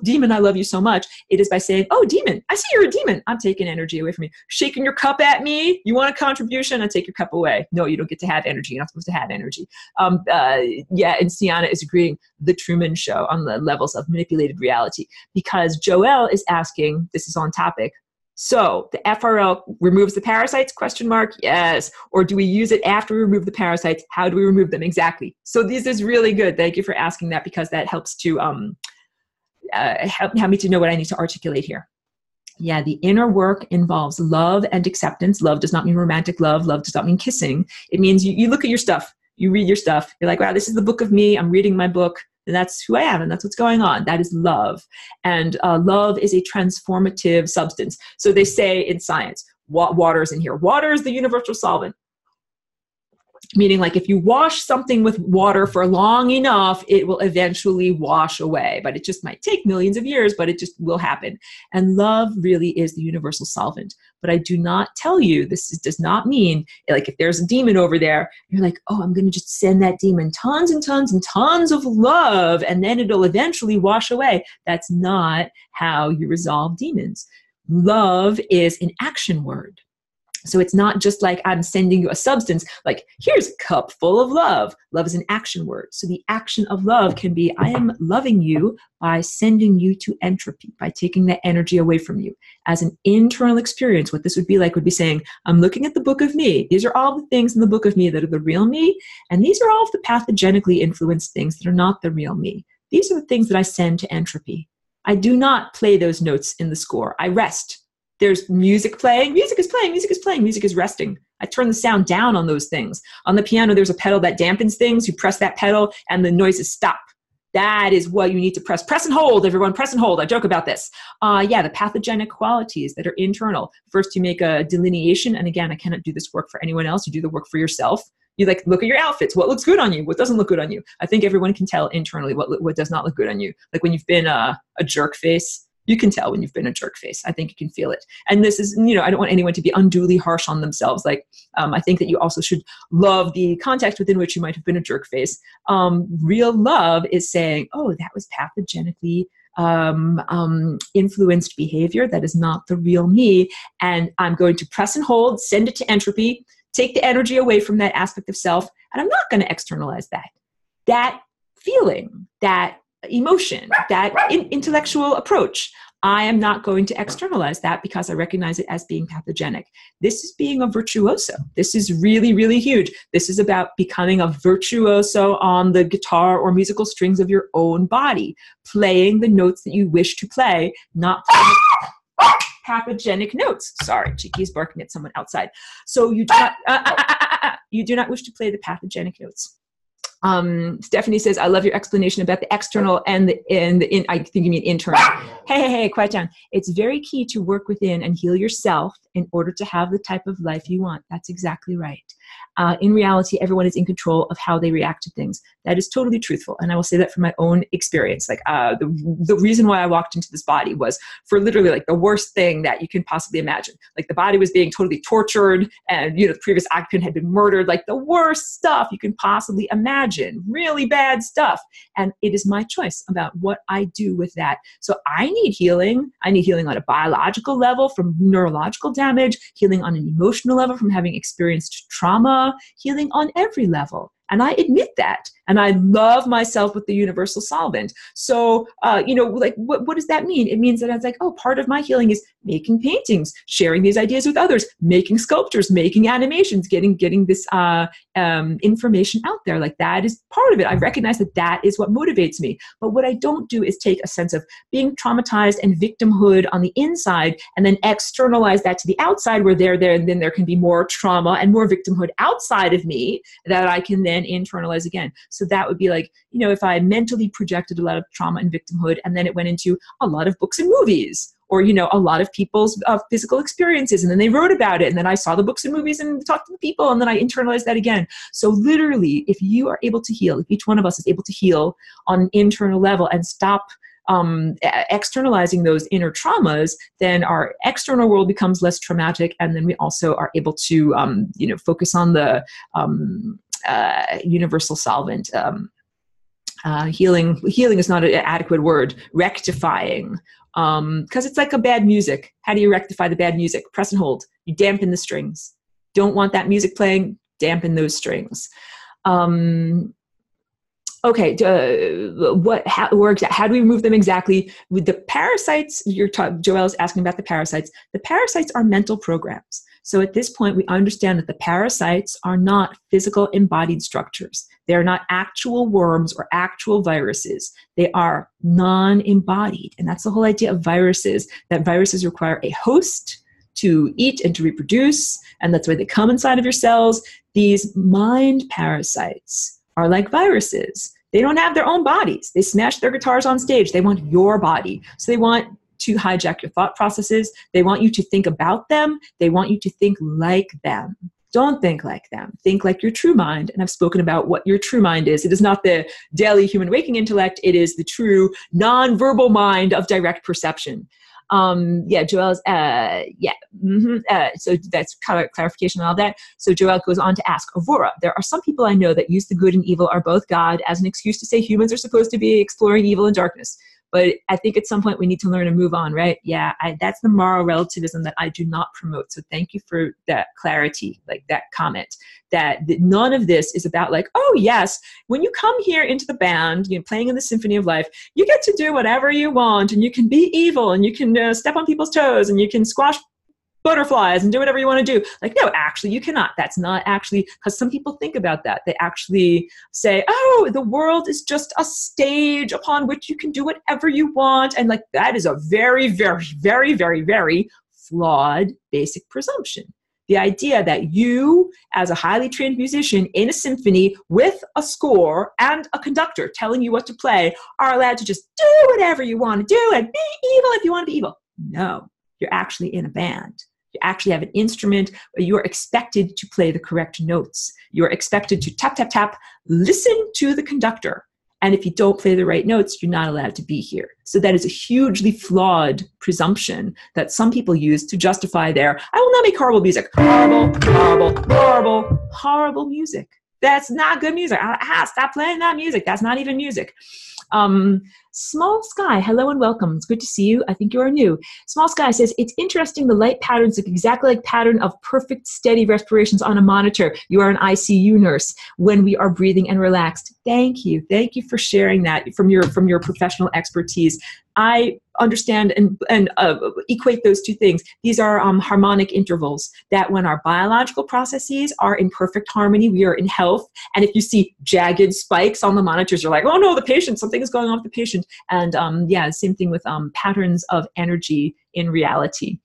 demon, I love you so much. It is by saying, oh, demon, I see you're a demon. I'm taking energy away from you. Shaking your cup at me. You want a contribution? I take your cup away. No, you don't get to have energy. You're not supposed to have energy. And Sienna is agreeing, the Truman Show on the levels of manipulated reality. Because Joelle is asking, this is on topic, so the FRL removes the parasites, ? Yes. Or do we use it after we remove the parasites? How do we remove them? Exactly. So this is really good. Thank you for asking that, because that helps to help me to know what I need to articulate here. Yeah, the inner work involves love and acceptance. Love does not mean romantic love. Love does not mean kissing. It means you look at your stuff. You read your stuff. You're like, wow, this is the book of me. I'm reading my book. And that's who I am, and that's what's going on. That is love. And love is a transformative substance. So they say in science, water is in here. Water is the universal solvent. Meaning, like, if you wash something with water for long enough, it will eventually wash away. But it just might take millions of years, but it just will happen. And love really is the universal solvent. But I do not tell you, does not mean, like, if there's a demon over there, you're like, oh, I'm going to just send that demon tons and tons and tons of love, and then it'll eventually wash away. That's not how you resolve demons. Love is an action word. So it's not just like I'm sending you a substance, like, here's a cup full of love. Love is an action word. So the action of love can be, I am loving you by sending you to entropy, by taking that energy away from you. As an internal experience, what this would be like would be saying, I'm looking at the book of me. These are all the things in the book of me that are the real me. And these are all of the pathogenically influenced things that are not the real me. These are the things that I send to entropy. I do not play those notes in the score. I rest. There's music playing. Music is playing. Music is playing. Music is resting. I turn the sound down on those things. On the piano, there's a pedal that dampens things. You press that pedal and the noises stop. That is what you need to press. Press and hold, everyone. Press and hold. I joke about this. The pathogenic qualities that are internal. First, you make a delineation. And again, I cannot do this work for anyone else. You do the work for yourself. You like look at your outfits. What looks good on you? What doesn't look good on you? I think everyone can tell internally what does not look good on you. Like when you've been a jerk face. You can tell when you've been a jerk face. I think you can feel it. And this is, I don't want anyone to be unduly harsh on themselves. Like, I think that you also should love the context within which you might have been a jerk face. Real love is saying, oh, that was pathogenically influenced behavior. That is not the real me. And I'm going to press and hold, send it to entropy, take the energy away from that aspect of self. And I'm not going to externalize that. That feeling, that emotion, that intellectual approach. I am not going to externalize that because I recognize it as being pathogenic. This is being a virtuoso. This is really, really huge. This is about becoming a virtuoso on the guitar or musical strings of your own body, playing the notes that you wish to play, not playing pathogenic notes. Sorry, Chiqui's barking at someone outside. So you do not wish to play the pathogenic notes. Stephanie says, I love your explanation about the external and I think you mean internal. Hey, quiet down. It's very key to work within and heal yourself in order to have the type of life you want. That's exactly right. In reality, everyone is in control of how they react to things. That is totally truthful. And I will say that from my own experience. Like the reason why I walked into this body was for literally like the worst thing that you can possibly imagine. Like the body was being totally tortured and, the previous occupant had been murdered, like the worst stuff you can possibly imagine, really bad stuff. And it is my choice about what I do with that. So I need healing. I need healing on a biological level from neurological damage, healing on an emotional level from having experienced trauma, healing on every level. And I admit that. And I love myself with the universal solvent. So, like, what does that mean? It means that I was like, oh, part of my healing is making paintings, sharing these ideas with others, making sculptures, making animations, getting this information out there. Like that is part of it. I recognize that is what motivates me. But what I don't do is take a sense of being traumatized and victimhood on the inside and then externalize that to the outside where they're there. And then there can be more trauma and more victimhood outside of me that I can then internalize again. So that would be like, if I mentally projected a lot of trauma and victimhood, and then it went into a lot of books and movies, or, a lot of people's physical experiences, and then they wrote about it, and then I saw the books and movies and talked to the people, and then I internalized that again. So literally, if you are able to heal, if each one of us is able to heal on an internal level and stop externalizing those inner traumas, then our external world becomes less traumatic, and then we also are able to, focus on the universal solvent. Healing is not an adequate word. Rectifying, because it's like a bad music. How do you rectify the bad music? Press and hold. You dampen the strings. Don't want that music playing? Dampen those strings. Okay, how do we remove them exactly? With the parasites, Joelle is asking about the parasites. The parasites are mental programs. So at this point, we understand that the parasites are not physical embodied structures. They are not actual worms or actual viruses. They are non-embodied. And that's the whole idea of viruses, that viruses require a host to eat and to reproduce, and that's why they come inside of your cells. These mind parasites are like viruses. They don't have their own bodies. They smash their guitars on stage. They want your body. So they want to hijack your thought processes. They want you to think about them. They want you to think like them. Don't think like them. Think like your true mind. And I've spoken about what your true mind is. It is not the daily human waking intellect. It is the true non-verbal mind of direct perception. Joelle's, so that's clarification on all that. So Joelle goes on to ask, Aurora, there are some people I know that use the good and evil are both God as an excuse to say humans are supposed to be exploring evil and darkness. But I think at some point we need to learn and move on, right? Yeah, that's the moral relativism that I do not promote. So thank you for that clarity, like that comment, that none of this is about like, oh yes, when you come here into the band, playing in the symphony of life, you get to do whatever you want, and you can be evil, and you can step on people's toes, and you can squash butterflies and do whatever you want to do. Like, no, actually you cannot. That's not actually, because some people think about that. They actually say, oh, the world is just a stage upon which you can do whatever you want. And like, that is a very, very, very, very, very flawed basic presumption. The idea that you, as a highly trained musician in a symphony with a score and a conductor telling you what to play, are allowed to just do whatever you want to do and be evil if you want to be evil. No, you're actually in a band. You actually have an instrument where you are expected to play the correct notes. You are expected to tap, tap, tap, listen to the conductor. And if you don't play the right notes, you're not allowed to be here. So that is a hugely flawed presumption that some people use to justify their, I will not make horrible music. Horrible, horrible, horrible, horrible music. That's not good music. Stop playing that music. That's not even music. Small Sky, hello and welcome. It's good to see you. I think you are new. Small Sky says, it's interesting the light patterns look exactly like pattern of perfect steady respirations on a monitor. You are an ICU nurse when we are breathing and relaxed. Thank you. Thank you for sharing that from your professional expertise. I understand and equate those two things. These are harmonic intervals that when our biological processes are in perfect harmony, we are in health. And if you see jagged spikes on the monitors, you're like, oh no, the patient, something is going on with the patient. And same thing with patterns of energy in reality.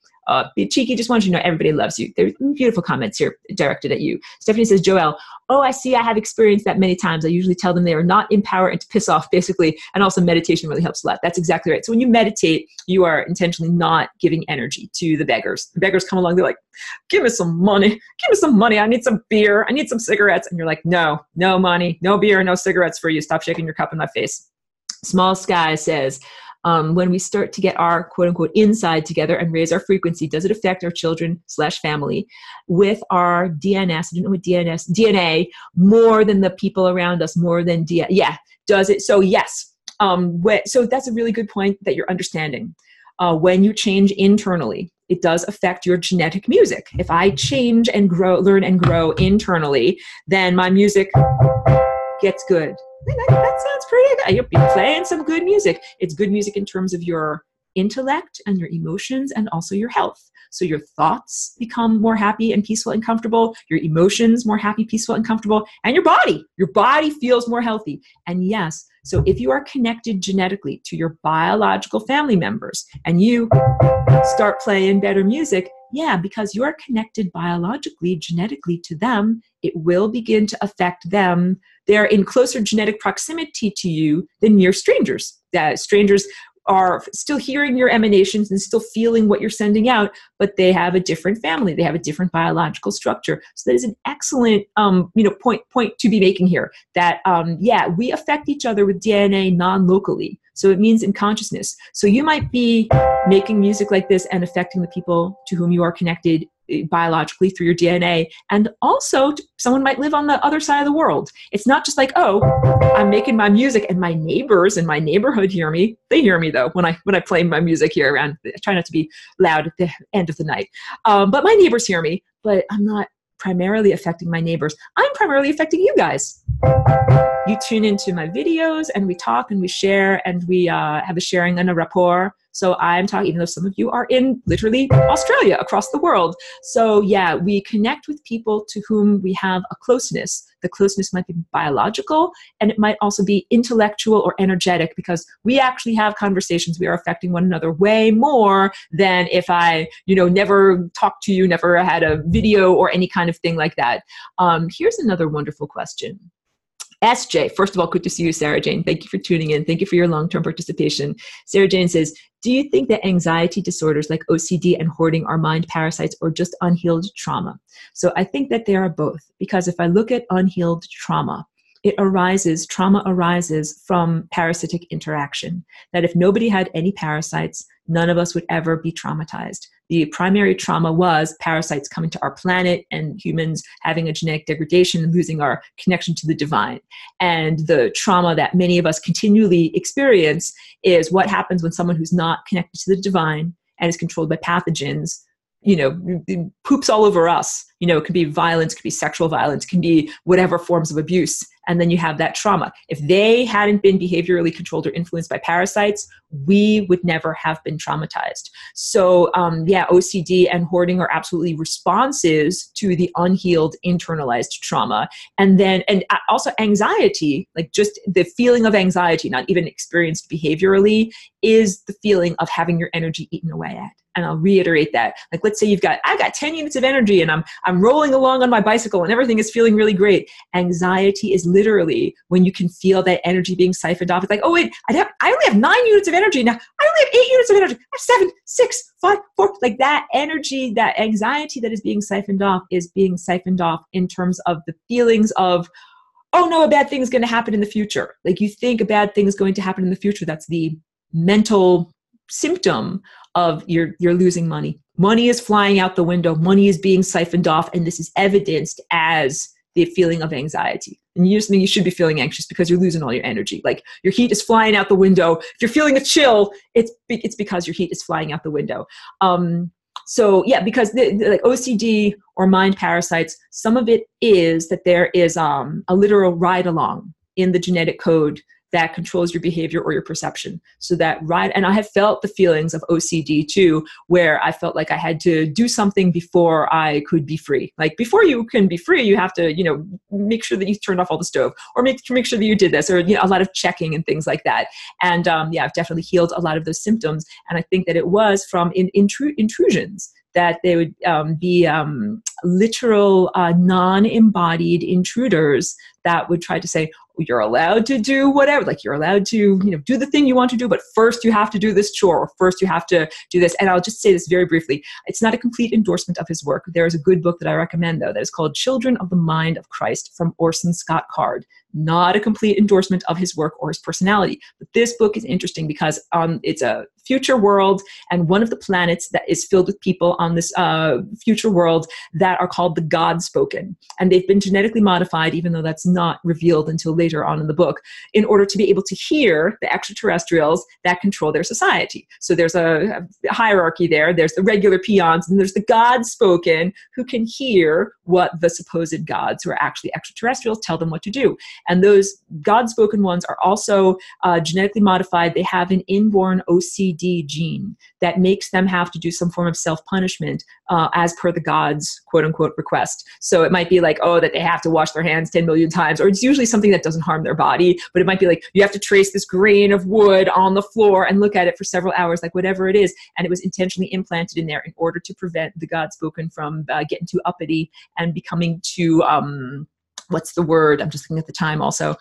Cheeky, just want you to know everybody loves you. There's beautiful comments here directed at you. Stephanie says, Joelle, oh, I see. I have experienced that many times. I usually tell them they are not in power and to piss off, basically. And also meditation really helps a lot. That's exactly right. So when you meditate, you are intentionally not giving energy to the beggars. The beggars come along. They're like, give me some money. Give me some money. I need some beer. I need some cigarettes. And you're like, no money, no beer, no cigarettes for you. Stop shaking your cup in my face. Small Sky says, when we start to get our quote unquote inside together and raise our frequency, does it affect our children/family with our DNS? I don't know what DNA more than the people around us, more than yeah, does it? So yes. So that's a really good point that you're understanding. When you change internally, it does affect your genetic music. If I change and learn and grow internally, then my music gets good. That sounds pretty good. You're playing some good music. It's good music in terms of your intellect and your emotions and also your health. So your thoughts become more happy and peaceful and comfortable. Your emotions more happy, peaceful and comfortable. And your body feels more healthy. And yes, so if you are connected genetically to your biological family members and you start playing better music, yeah, because you're connected biologically, genetically to them, it will begin to affect them. They're in closer genetic proximity to you than mere strangers. Strangers are still hearing your emanations and still feeling what you're sending out, but they have a different family. They have a different biological structure. So that is an excellent point to be making here, that we affect each other with DNA non-locally. So it means in consciousness. So you might be making music like this and affecting the people to whom you are connected biologically through your DNA. And also someone might live on the other side of the world. It's not just like, oh, I'm making my music and my neighbors in my neighborhood hear me. They hear me though when I play my music here around. I try not to be loud at the end of the night. But my neighbors hear me, but I'm not primarily affecting my neighbors. I'm primarily affecting you guys. You tune into my videos and we talk and we share and we have a sharing and a rapport. So I'm talking, even though some of you are in literally Australia, across the world. So yeah, we connect with people to whom we have a closeness. The closeness might be biological and it might also be intellectual or energetic, because we actually have conversations. We are affecting one another way more than if I, never talked to you, never had a video or any kind of thing like that. Here's another wonderful question. SJ, first of all, good to see you, Sarah Jane. Thank you for tuning in. Thank you for your long-term participation. Sarah Jane says, do you think that anxiety disorders like OCD and hoarding are mind parasites or just unhealed trauma? So I think that they are both, because if I look at unhealed trauma arises from parasitic interaction. That if nobody had any parasites, none of us would ever be traumatized. The primary trauma was parasites coming to our planet and humans having a genetic degradation and losing our connection to the divine. And the trauma that many of us continually experience is what happens when someone who's not connected to the divine and is controlled by pathogens, poops all over us. It could be violence, it could be sexual violence, it can be whatever forms of abuse. And then you have that trauma. If they hadn't been behaviorally controlled or influenced by parasites, we would never have been traumatized. So OCD and hoarding are absolutely responses to the unhealed internalized trauma. And also anxiety, like just the feeling of anxiety, not even experienced behaviorally, is the feeling of having your energy eaten away at. And I'll reiterate that. Like, let's say I got 10 units of energy and I'm rolling along on my bicycle and everything is feeling really great. Anxiety is literally when you can feel that energy being siphoned off. It's like, oh wait, I only have 9 units of energy now. I only have 8 units of energy. I have 7, 6, 5, 4. Like that energy, that anxiety that is being siphoned off is being siphoned off in terms of the feelings of, oh no, a bad thing is going to happen in the future. Like you think a bad thing is going to happen in the future. That's the mental symptom of you're losing money. Money is flying out the window. Money is being siphoned off. And this is evidenced as the feeling of anxiety. And you just mean you should be feeling anxious because you're losing all your energy. Like your heat is flying out the window. If you're feeling a chill, it's because your heat is flying out the window. Because like OCD or mind parasites, some of it is that there is a literal ride along in the genetic code that controls your behavior or your perception. So that and I have felt the feelings of OCD too, where I felt like I had to do something before I could be free. Like before you can be free, you have to, make sure that you turned off all the stove or make sure that you did this, or, a lot of checking and things like that. And I've definitely healed a lot of those symptoms. And I think that it was from intrusions, that they would be literal non-embodied intruders that would try to say, you're allowed to do whatever, like you're allowed to, do the thing you want to do, but first you have to do this chore, or first you have to do this. And I'll just say this very briefly. It's not a complete endorsement of his work. There is a good book that I recommend, though, that is called Children of the Mind of Christ from Orson Scott Card. Not a complete endorsement of his work or his personality. But this book is interesting because it's a future world, and one of the planets that is filled with people on this future world that are called the God-spoken. And they've been genetically modified, even though that's not revealed until later on in the book, in order to be able to hear the extraterrestrials that control their society. So there's a hierarchy there. There's the regular peons, and there's the God-spoken who can hear what the supposed gods, who are actually extraterrestrials, tell them what to do. And those God-spoken ones are also genetically modified. They have an inborn OCD gene that makes them have to do some form of self-punishment as per the gods' quote-unquote request. So it might be like, that they have to wash their hands 10 million times, or it's usually something that doesn't harm their body, but it might be like, you have to trace this grain of wood on the floor and look at it for several hours, like whatever it is. And it was intentionally implanted in there in order to prevent the God-spoken from getting too uppity and becoming too... what's the word? I'm just looking at the time also.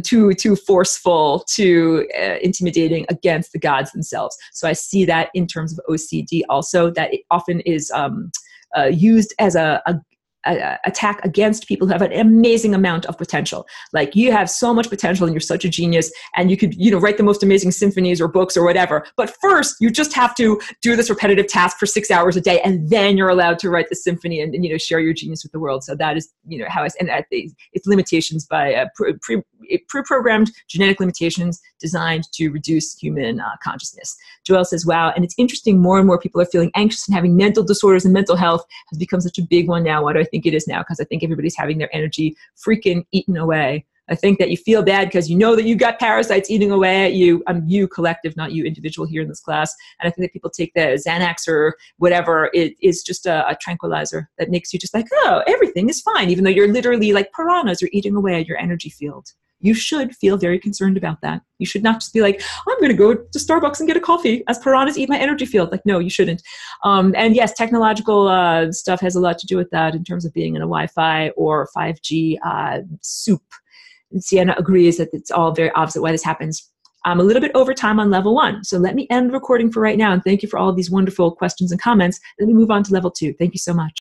Too forceful, too intimidating against the gods themselves. So I see that in terms of OCD also, that it often is used as a attack against people who have an amazing amount of potential. Like you have so much potential and you're such a genius and you could, write the most amazing symphonies or books or whatever. But first you just have to do this repetitive task for 6 hours a day, and then you're allowed to write the symphony and share your genius with the world. So that is, how it's limitations by pre-programmed genetic limitations designed to reduce human consciousness. Joelle says, wow. And it's interesting, more and more people are feeling anxious and having mental disorders, and mental health has become such a big one now. Why do I think it is now? Because I think everybody's having their energy freaking eaten away. I think that you feel bad because you know that you got parasites eating away at you. I'm you collective, not you individual here in this class. And I think that people take the Xanax or whatever. It is just a tranquilizer that makes you just like, oh, everything is fine, even though you're literally like piranhas are eating away at your energy field. You should feel very concerned about that. You should not just be like, I'm going to go to Starbucks and get a coffee as piranhas eat my energy field. Like, no, you shouldn't. And yes, technological stuff has a lot to do with that in terms of being in a Wi-Fi or 5G soup. Sienna agrees that it's all very opposite why this happens. I'm a little bit over time on level 1. So let me end the recording for right now. And thank you for all of these wonderful questions and comments. Let me move on to level 2. Thank you so much.